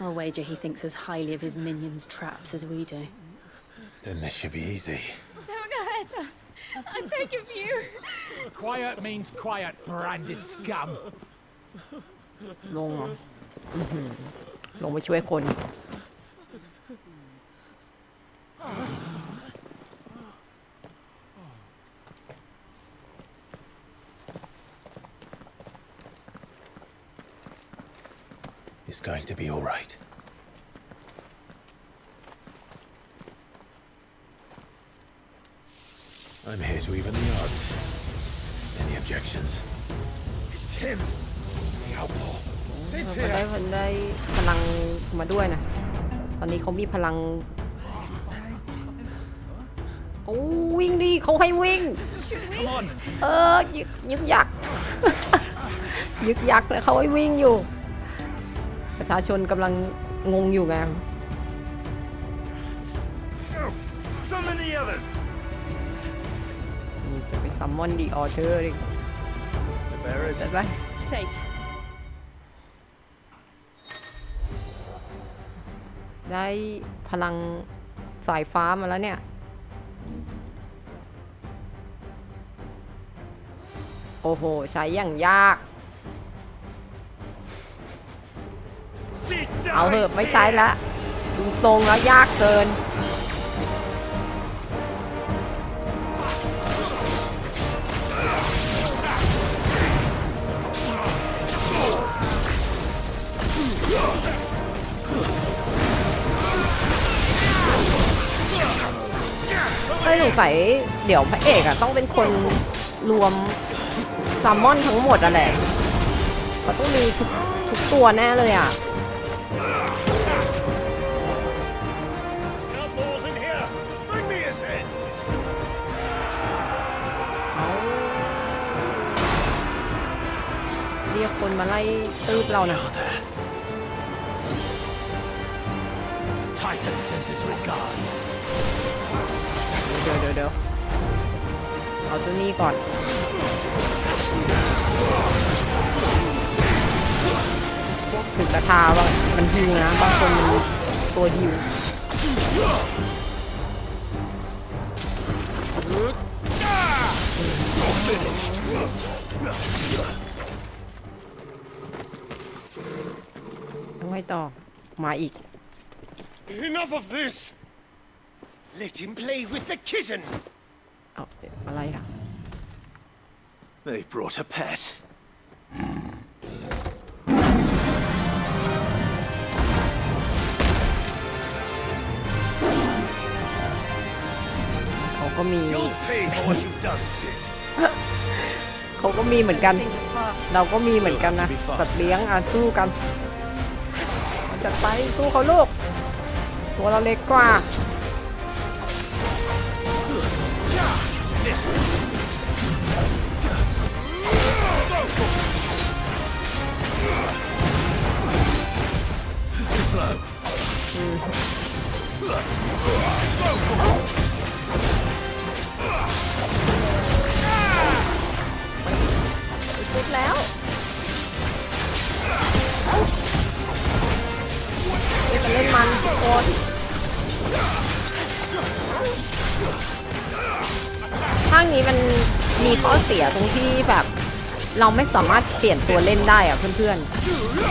I'll wager he thinks as highly of his minions' traps as we do. Then this should be easy. Don't hurt us. I beg of you. Quiet means quiet, branded scum. ลงเหรอลงไปช่วยคน It's going to be all right. I'm here to even the odds. Any objections? It's him! The outlaw. มันได้พลังมาด้วยนะ ตอนนี้เขามีพลัง โอ้วิ่งดิเขาให้วิ่ง ยึกยัก ยึกยักเลยเขาให้วิ่งอยู่ ประชาชนกำลังงงอยู่ไง Summon the others! จะไปซัมมอนดีออเดอร์ดิ The bearers. ได้ปะ Safe. ได้พลังสายฟ้ามาแล้วเนี่ย โอ้โห ใช้อย่างยาก เอาเถอะไม่ใช้ละดูทรงแล้วยากเกิน สงสัยเดี๋ยวพระเอกอะต้องเป็นคนรวมซัมมอนทั้งหมดอะแหละเขาต้องมีทุกตัวแน่เลยอะ Outlaws in here! Bring me his head! เรียกคนมาไล่ตืบเรานะ Titan sends his regards. เดี๋ยวเอาตัวนี้ก่อนถึงราคาว่ามันฮิวนะบางคนมันตัวฮิวไม่ต่อมาอีก Enough of this! Let him play with the kitten! เอาอะไรอ่ะ They've brought a pet. เขาก็มี You'll pay for what you've done, Sid. เขาก็มีเหมือนกัน เราก็มีเหมือนกันนะสัตว์เลี้ยงสู้กันจัดไปสู้เขาลูกตัวเราเล็กกว่า สุดแล้วจะเล่นมันโอนภาคนี้มันมีข้อเสียตรงที่แบบเราไม่สามารถเปลี่ยนตัวเล่นได้อะเพื่อน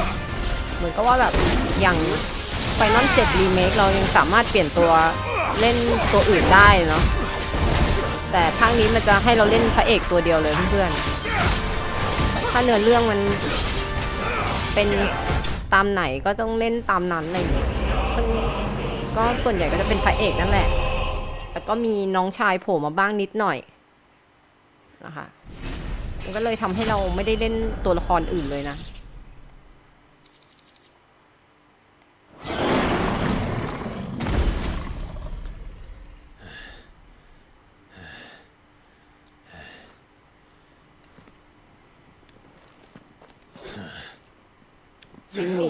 ๆเหมือนก็ว่าแบบอย่าง Final 7 Remake เรายังสามารถเปลี่ยนตัวเล่นตัวอื่นได้เนาะแต่ภาคนี้มันจะให้เราเล่นพระเอกตัวเดียวเลยเพื่อนๆถ้าเนื้อเรื่องมันเป็นตามไหนก็ต้องเล่นตามนั้นอะไรอย่างเงี้ยซึ่งก็ส่วนใหญ่ก็จะเป็นพระเอกนั่นแหละแต่ก็มีน้องชายโผล่มาบ้างนิดหน่อยนะคะมันก็เลยทำให้เราไม่ได้เล่นตัวละครอื่นเลยนะ วิ่งหนี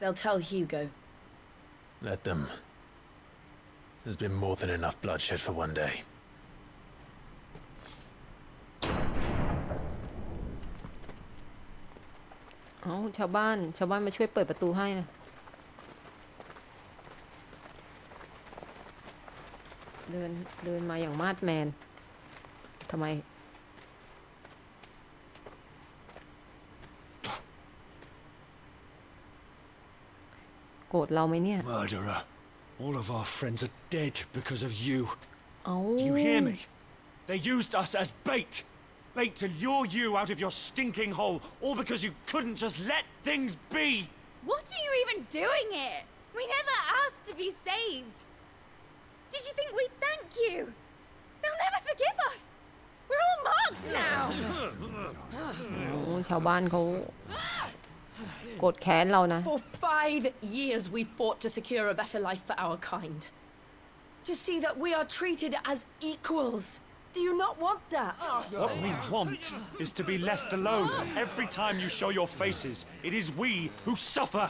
They'll tell Hugo. Let them. There's been more than enough bloodshed for one day. เอาชาวบ้านมาช่วยเปิดประตูให้นะเดินมาอย่างมาดแมนทำไมโกรธเราไหมเนี่ย Murderer. All of our friends are dead because of you. เอา Do you hear me? They used us as bait. Bait to lure you out of your stinking hole, all because you couldn't just let things be. What are you even doing here? We never asked to be saved. Did you think we'd thank you? They'll never forgive us. We're all marked now. ชาวบ้านเขาโกรธแค้นเรานะ For 5 years we fought to secure a better life for our kind. To see that we are treated as equals. Do you not want that? What we want is to be left alone. Every time you show your faces, it is we who suffer.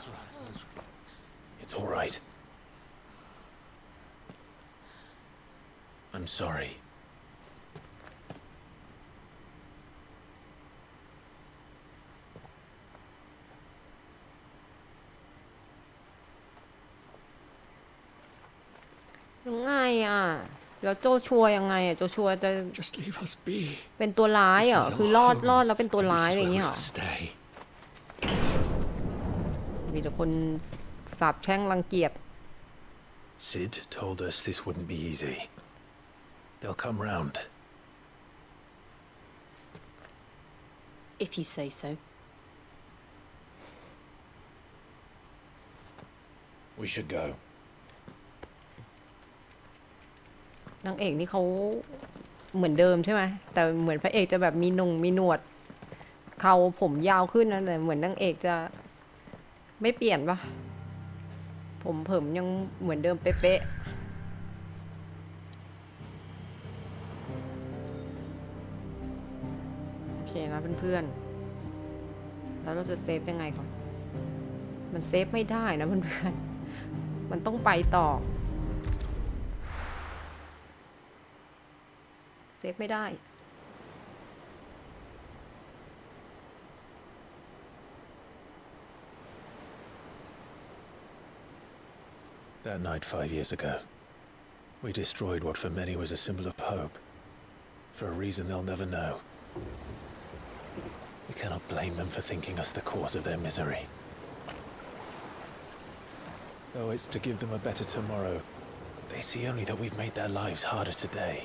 It's all right. I'm sorry. Why? แล้วโจชัวยังไงอ่ะโจชัวจะ Just leave us be. เป็นตัวร้ายเหรอคือรอดแล้วเป็นตัวร้ายอะไรอย่างเงี้ยเหรอมีแต่คนสาปแช่งรังเกียจ Sid told us this wouldn't be easy. They'll come round. If you say so. We should go. นางเอกนี่เขาเหมือนเดิมใช่ไหมแต่เหมือนพระเอกจะแบบมีหนวดเขาผมยาวขึ้นนะแต่เหมือนนางเอกจะไม่เปลี่ยนปะผมเผิมยังเหมือนเดิมเป๊ะโอเคนะเพื่อนๆแล้วเราจะเซฟยังไงก่อนมันเซฟไม่ได้นะเพื่อนๆมันต้องไปต่อเซฟไม่ได้ That night 5 years ago, we destroyed what for many was a symbol of hope. For a reason they'll never know. We cannot blame them for thinking us the cause of their misery. Though it's to give them a better tomorrow, they see only that we've made their lives harder today.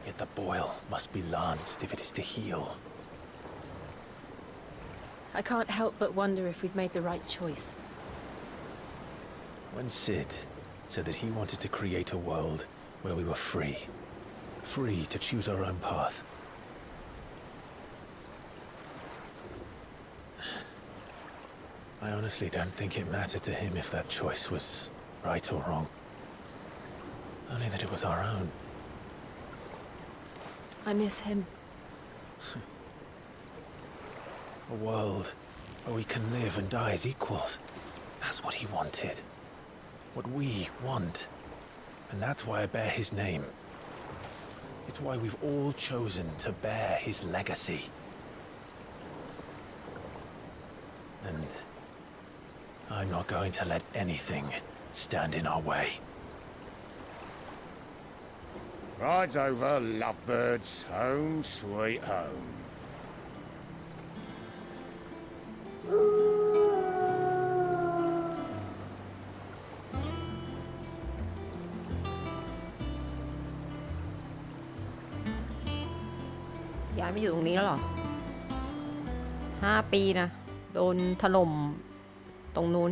Yet the boil must be lanced if it is to heal. I can't help but wonder if we've made the right choice. When Sid said that he wanted to create a world where we were free to choose our own path, I honestly don't think it mattered to him if that choice was right or wrong. Only that it was our own. I miss him. A world where we can live and die as equals. That's what he wanted. What we want. And that's why I bear his name. It's why we've all chosen to bear his legacy. And I'm not going to let anything stand in our way. Rides over, lovebirds, home sweet home. ย้ายมาอยู่ตรงนี้แล้วเหรอ5 ปีนะโดนถล่มตรงนู้น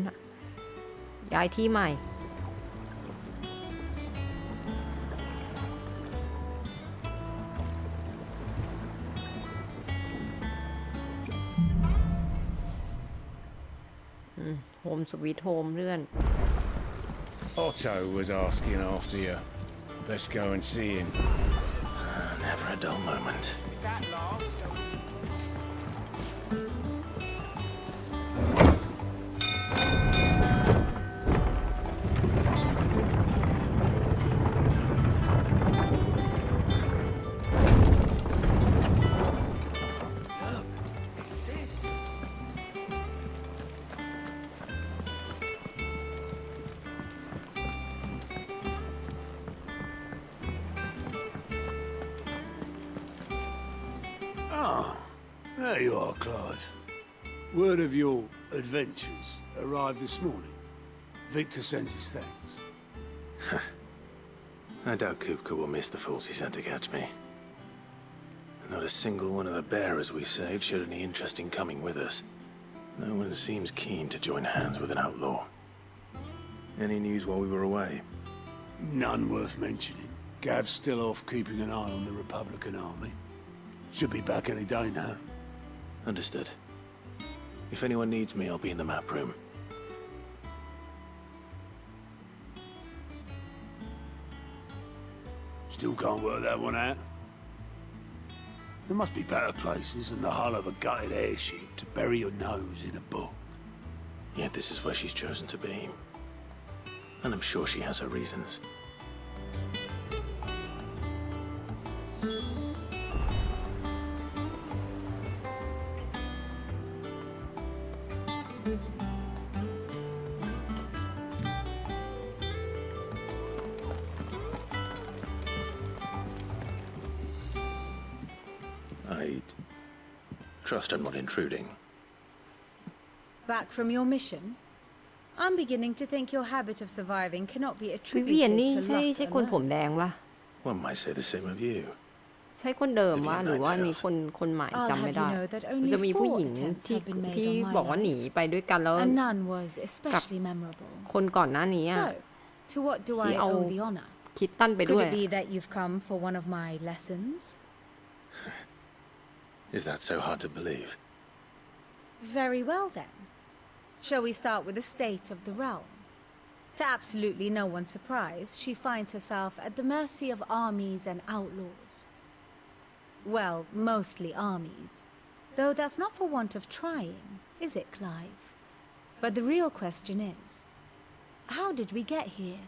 ย้ายที่ใหม่โฮมสวีทโฮมเพื่อน Otto was asking after you, Let's go and see him. Never a dull moment. That long, so... There you are, Clive. Word of your adventures arrived this morning. Victor sends his thanks. I doubt Kupka will miss the fools he sent to catch me. Not a single one of the bearers we saved showed any interest in coming with us. No one seems keen to join hands with an outlaw. Any news while we were away? None worth mentioning. Gav's still off keeping an eye on the Republican army. Should be back any day now. Understood. If anyone needs me, I'll be in the map room. Still can't work that one out. There must be better places than the hull of a gutted airship to bury your nose in a book. Yet this is where she's chosen to be. And I'm sure she has her reasons. I trust I'm not intruding. Back from your mission? I'm beginning to think your habit of surviving cannot be วิเวียน attributed นี่ to ใช่ luck ใช่คนผม alone. แดงปะ One might say the same of you. ใช่คนเดิมวะหรือว่านี่คนใหม่ I'll จำไม่ have ได้ you know that มัน only จะมีผู้หญิง 4 attempts ที่ have been made ที่ on my บอกว่าหนี life. ไปด้วยกันแล้ว And none was especially memorable. คนก่อนหน้านี้อะ So, to what do I ที่เอา owe the honor? คิดตั้นไปด้ว Could ย it be that you've come for one of my lessons? Is that so hard to believe? Very well then. Shall we start with the state of the realm? To absolutely no one's surprise, she finds herself at the mercy of armies and outlaws. Well, mostly armies. Though that's not for want of trying, is it, Clive? But the real question is, how did we get here?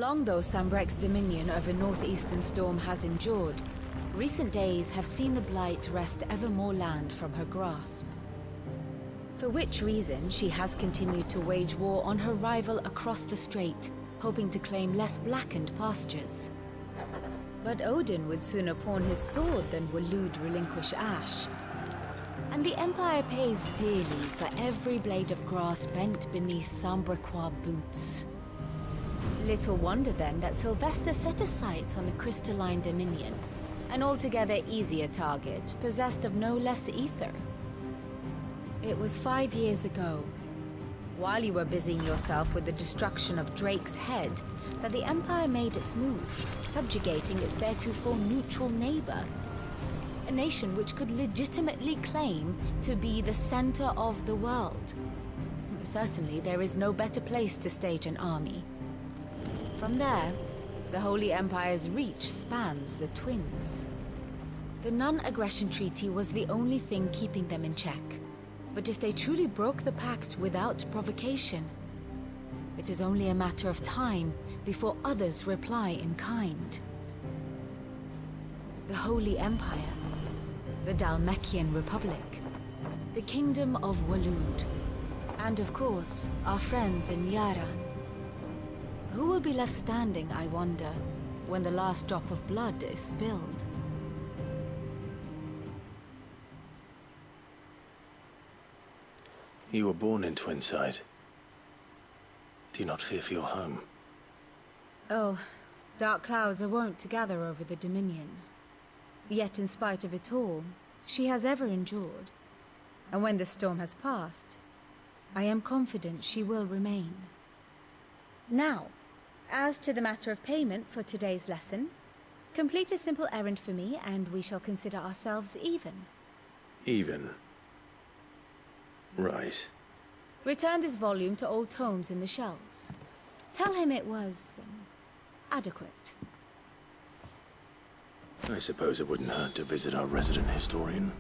Long though Sambrek's dominion over northeastern Storm has endured, recent days have seen the Blight wrest ever more land from her grasp. For which reason she has continued to wage war on her rival across the strait, hoping to claim less blackened pastures. But Odin would sooner pawn his sword than Waloed relinquish Ash. And the Empire pays dearly for every blade of grass bent beneath Sambrequois boots. Little wonder then that Sylvester set his sights on the crystalline dominion, an altogether easier target, possessed of no less ether. It was 5 years ago, while you were busying yourself with the destruction of Drake's head, that the Empire made its move, subjugating its theretofore neutral neighbor. A nation which could legitimately claim to be the center of the world. Certainly, there is no better place to stage an army. From there, the Holy Empire's reach spans the Twins. The non-aggression treaty was the only thing keeping them in check. But if they truly broke the pact without provocation, it is only a matter of time before others reply in kind. The Holy Empire, the Dalmekian Republic, the Kingdom of Waloed, and of course, our friends in Yaran. Who will be left standing, I wonder, when the last drop of blood is spilled? You were born in Twinside. Do you not fear for your home? Oh, dark clouds are wont to gather over the Dominion. Yet in spite of it all, she has ever endured. And when the storm has passed, I am confident she will remain. Now, as to the matter of payment for today's lesson, complete a simple errand for me and we shall consider ourselves even. Even? Right. Return this volume to old tomes in the shelves. Tell him it was adequate. I suppose it wouldn't hurt to visit our resident historian.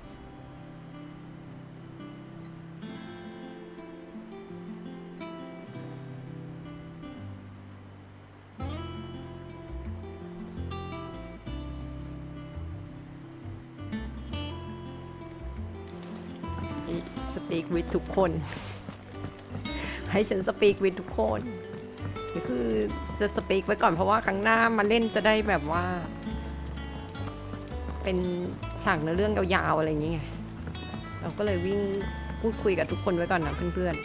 Speak with ทุกคน ให้ฉัน speak with ทุกคนนี่คือจะ speak ไว้ก่อนเพราะว่าครั้งหน้ามาเล่นจะได้แบบว่าเป็นฉากในเรื่องยาวๆอะไรอย่างเงี้ยเราก็เลยวิ่งพูดคุยกับทุกคนไว้ก่อนนะเพื่อน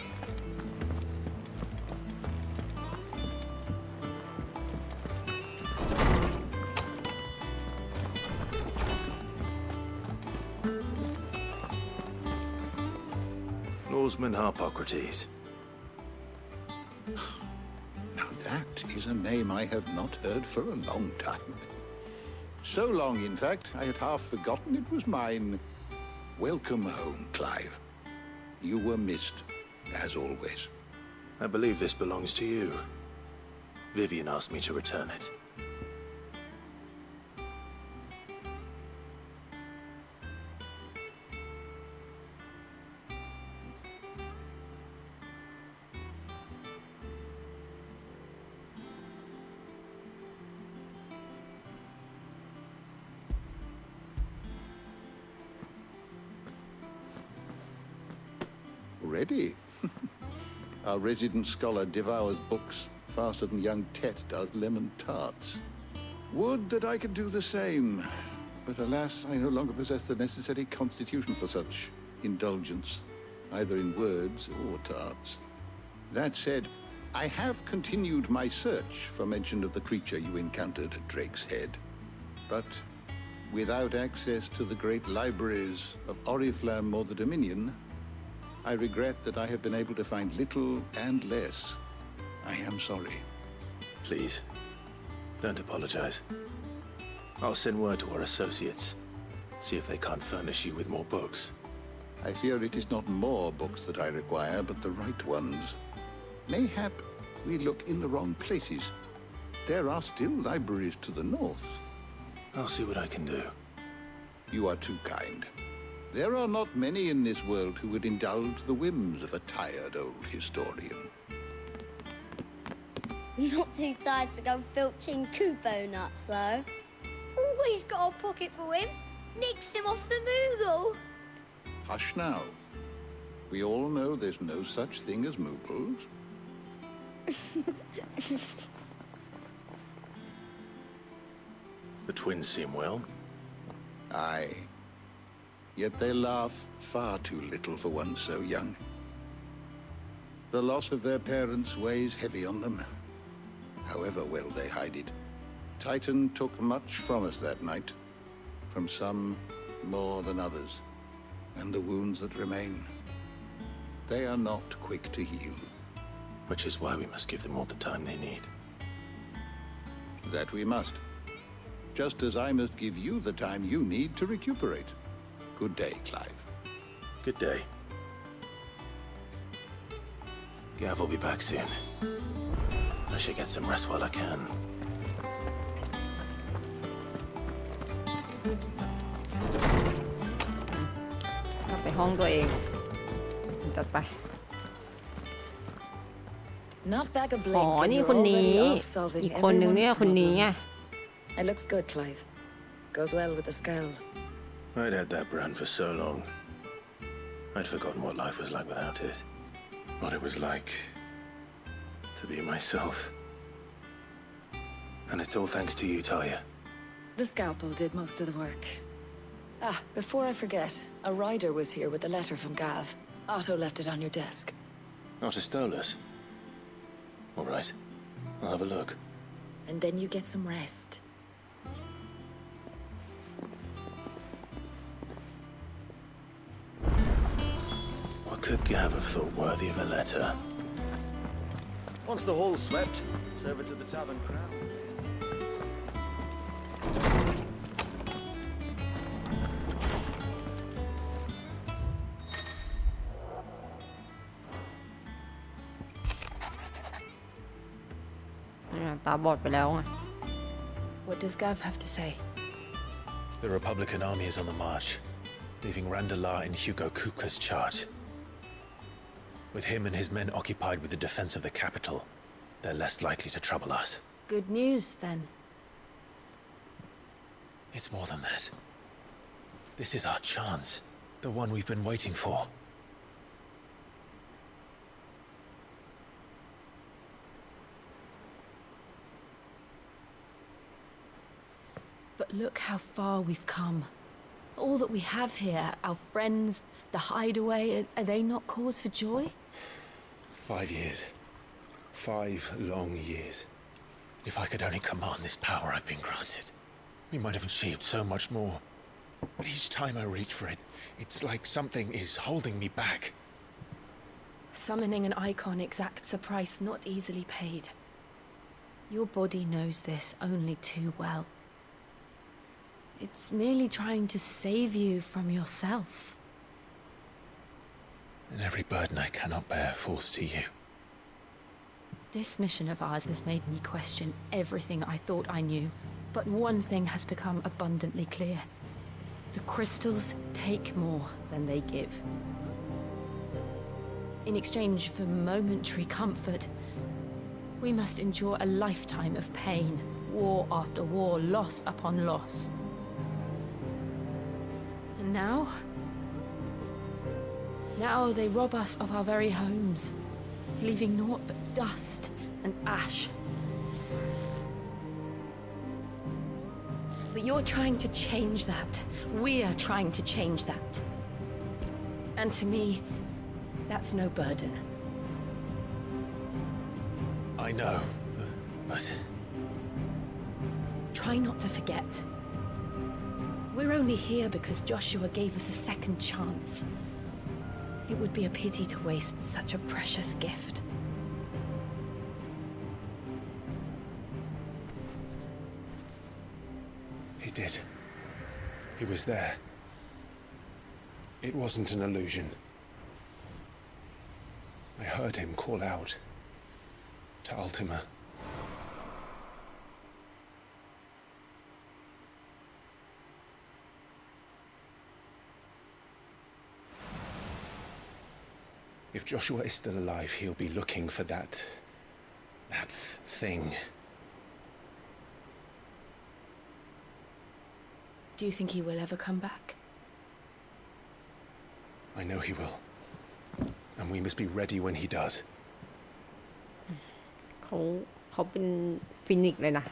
Norseman Harpocrates. Now that is a name I have not heard for a long time. So long, in fact, I had half forgotten it was mine. Welcome home, Clive. You were missed, as always. I believe this belongs to you. Vivian asked me to return it. Ready? Our resident scholar devours books faster than young Tet does lemon tarts. Would that I could do the same, but alas, I no longer possess the necessary constitution for such indulgence, either in words or tarts. That said, I have continued my search for mention of the creature you encountered at Drake's Head, but without access to the great libraries of Oriflamme or the Dominion, I regret that I have been able to find little and less. I am sorry. Please, don't apologize. I'll send word to our associates. See if they can't furnish you with more books. I fear it is not more books that I require, but the right ones. Mayhap we look in the wrong places. There are still libraries to the north. I'll see what I can do. You are too kind. There are not many in this world who would indulge the whims of a tired old historian. Not too tired to go filching Kupo nuts, though. Always got a pocket for him. Nicks him off the Moogle. Hush now. We all know there's no such thing as Moogles. The twins seem well. Aye. Yet they laugh far too little for one so young. The loss of their parents weighs heavy on them, however well they hide it. Titan took much from us that night, from some more than others, and the wounds that remain, they are not quick to heal. Which is why we must give them all the time they need. That we must. Just as I must give you the time you need to recuperate. Good day, Clive. Good day. Gav will be back soon. I should get some rest while I can. กลับไปห้องตัวเองจัดไป Not back a อ๋อ blink. นี่ and คน you're นี้ already off solving อีกคนนึง everyone's เนี่ยคนนี้ไง problems. It looks good, Clive. Goes well with the scowl. I'd had that brand for so long. I'd forgotten what life was like without it. What it was like to be myself. And it's all thanks to you, Talia. The scalpel did most of the work. Ah, before I forget, a rider was here with a letter from Gav. Otto left it on your desk. Not a Stolas. All right. I'll have a look. And then you get some rest. What could Gav have thought worthy of a letter? Once the hall's swept, it's over to the tavern crowd. ตาบอดไปแล้วไง What does Gav have to say? The Republican army is on the march, leaving Randalar in Hugo Kupka's charge. With him and his men occupied with the defense of the capital, they're less likely to trouble us. Good news, then. It's more than that. This is our chance, the one we've been waiting for. But look how far we've come. All that we have here, our friends, the hideaway, are they not cause for joy? 5 years. 5 long years. If I could only command this power I've been granted, we might have achieved so much more. But each time I reach for it, it's like something is holding me back. Summoning an icon exacts a price not easily paid. Your body knows this only too well. It's merely trying to save you from yourself. And every burden I cannot bear falls to you. This mission of ours has made me question everything I thought I knew. But one thing has become abundantly clear. The crystals take more than they give. In exchange for momentary comfort, we must endure a lifetime of pain, war after war, loss upon loss. And now they rob us of our very homes, leaving naught but dust and ash. But you're trying to change that. We're trying to change that. And to me, that's no burden. I know, but... Try not to forget. We're only here because Joshua gave us a second chance. It would be a pity to waste such a precious gift. He did. He was there. It wasn't an illusion. I heard him call out to Ultima. If Joshua is still alive, he'll be looking for that thing. Do you think he will ever come back? I know he will. And we must be ready when he does. เขาเป็นฟินิกซ์เลยนะ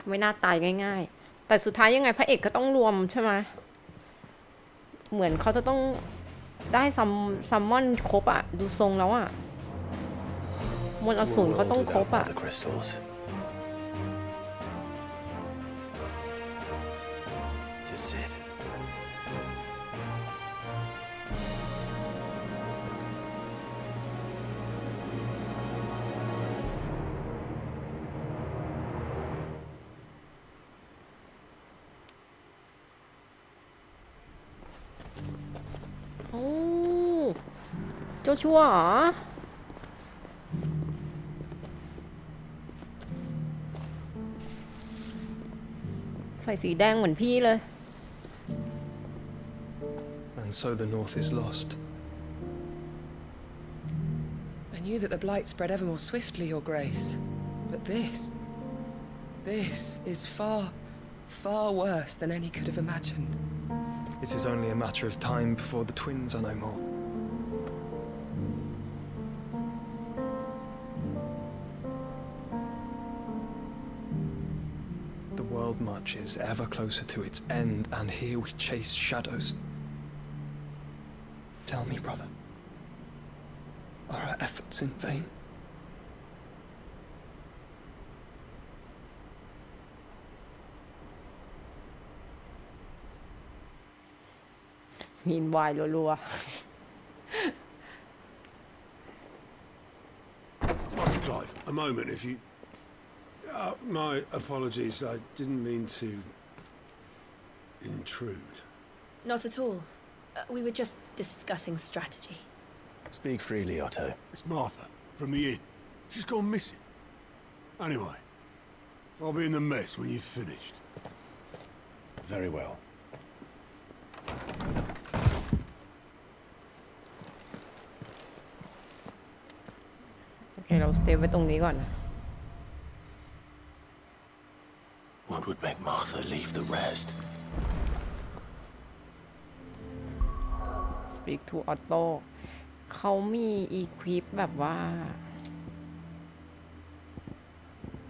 ไม่น่าตายง่ายๆ แต่สุดท้ายยังไงพระเอกก็ต้องรวมใช่ไหม เหมือนเขาจะต้องได้ซัมมอนครบอะดูทรงแล้วอะมวลอสูรเขาต้องครบอะ To sit. Oh, โจชัวเหรอใส่สีแดงเหมือนพี่เลย And so the North is lost. I knew that the blight spread ever more swiftly, Your Grace. But this is far, far worse than any could have imagined. It is only a matter of time before the twins are no more. The world marches ever closer to its end, and here we chase shadows. Tell me, brother, are our efforts in vain? Meanwhile, รัว Master Clive, a moment, if you... my apologies, I didn't mean to... intrude. Not at all. We were just discussing strategy. Speak freely, Otto. It's Martha, from the inn. She's gone missing. Anyway, I'll be in the mess when you've finished. Very well. โอเคเราสเตย์ไว้ตรงนี้ก่อนนะ What would make Martha leave the rest? Speak to Otto เขามีอีควิปแบบว่า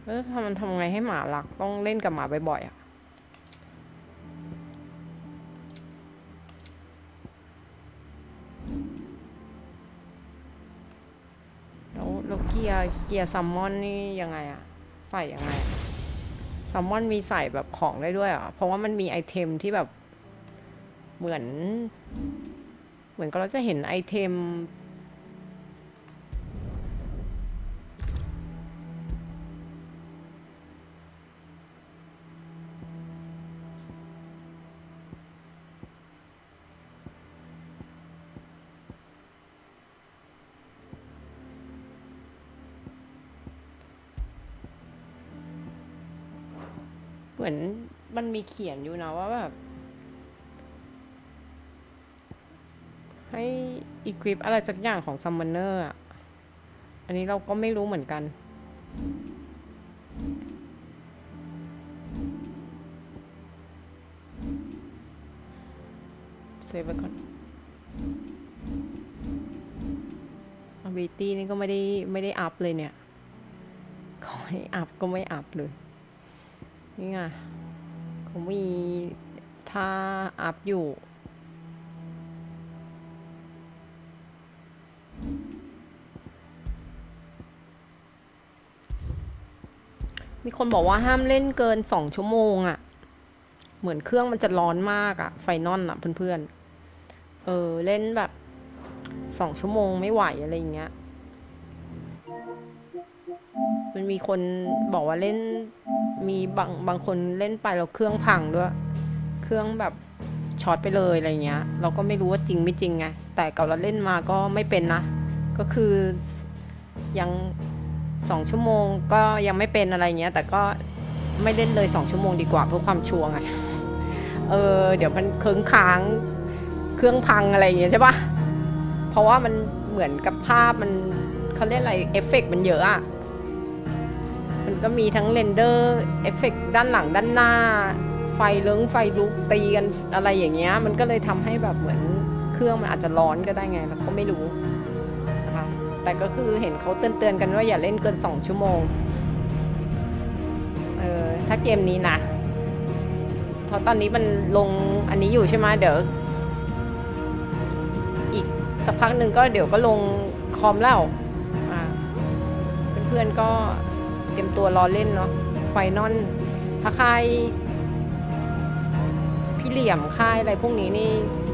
มันทำไงให้หมารักต้องเล่นกับหมาบ่อยๆอ่ะแล้วเกียร์ซัมมอนนี่ยังไงอ่ะใส่ยังไงซัมมอนมีใส่แบบของได้ด้วยอ่ะเพราะว่ามันมีไอเทมที่แบบเหมือนก็เราจะเห็นไอเทมเหมือนมันมีเขียนอยู่นะว่าแบบให้อีควิปอะไรสักอย่างของซัมมอนเนอร์อ่ะอันนี้เราก็ไม่รู้เหมือนกันเซฟไว้ก่อน ability นี่ก็ไม่ได้อัพเลยเนี่ยขอให้อัพก็ไม่อัพเลยนี่ไงเขามีท่าอัพอยู่มีคนบอกว่าห้ามเล่นเกิน2 ชั่วโมงอ่ะเหมือนเครื่องมันจะร้อนมากอ่ะไฟนอลอ่ะเพื่อนๆเล่นแบบ2 ชั่วโมงไม่ไหวอะไรอย่างเงี้ยมันมีคนบอกว่าเล่นมีบางคนเล่นไปแล้วเครื่องพังด้วยเครื่องแบบช็อตไปเลยอะไรเงี้ยเราก็ไม่รู้ว่าจริงไม่จริงไงแต่เก่าเราเล่นมาก็ไม่เป็นนะก็คือยัง2 ชั่วโมงก็ยังไม่เป็นอะไรเงี้ยแต่ก็ไม่เล่นเลย2 ชั่วโมงดีกว่าเพื่อความชัวร์ไงเดี๋ยวมันเคิงค้างเครื่องพังอะไรอย่างเงี้ยใช่ปะเพราะว่ามันเหมือนกับภาพมันเขาเรียกอะไรเอฟเฟกต์มันเยอะอะมันก็มีทั้งเรนเดอร์เอฟเฟกต์ด้านหลังด้านหน้าไฟเลิ้งไฟลุกตีกันอะไรอย่างเงี้ยมันก็เลยทำให้แบบเหมือนเครื่องมันอาจจะร้อนก็ได้ไงเราก็ไม่รู้นะคะแต่ก็คือเห็นเขาเตือนกันว่าอย่าเล่นเกิน2 ชั่วโมงถ้าเกมนี้นะเพราะตอนนี้มันลงอันนี้อยู่ใช่ไหมเดี๋ยวอีกสักพักหนึ่งก็เดี๋ยวก็ลงคอมแล้วเพื่อนๆก็เตรียมตัวรอเล่นเนาะไฟนอลถ้าค่ายพี่เหลี่ยมค่ายอะไรพวกนี้นี่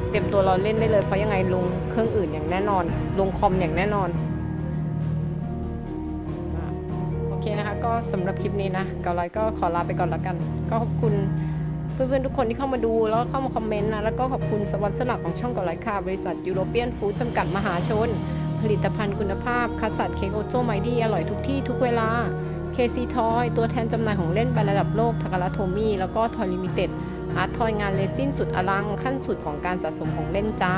เตรียมตัวรอเล่นได้เลยเพราะยังไงลงเครื่องอื่นอย่างแน่นอนลงคอมอย่างแน่นอนโอเคนะคะก็สำหรับคลิปนี้นะเกาไลก็ขอลาไปก่อนแล้วกันก็ขอบคุณเพื่อนๆทุกคนที่เข้ามาดูแล้วเข้ามาคอมเมนต์นะแล้วก็ขอบคุณสปอนเซอร์หลักของช่องเกาไลค่ะบริษัทยูโรเปียนฟู้ดจำกัดมหาชนผลิตภัณฑ์คุณภาพคัสสัตเค้กโอโจไมดี้อร่อยทุกที่ทุกเวลา KC Toy ตัวแทนจำหน่ายของเล่นไประดับโลกทาการะโทมี่แล้วก็ทอยลิมิเต็ดอาร์ตทอยงานเลซินสุดอลังขั้นสุดของการสะสมของเล่นจ้า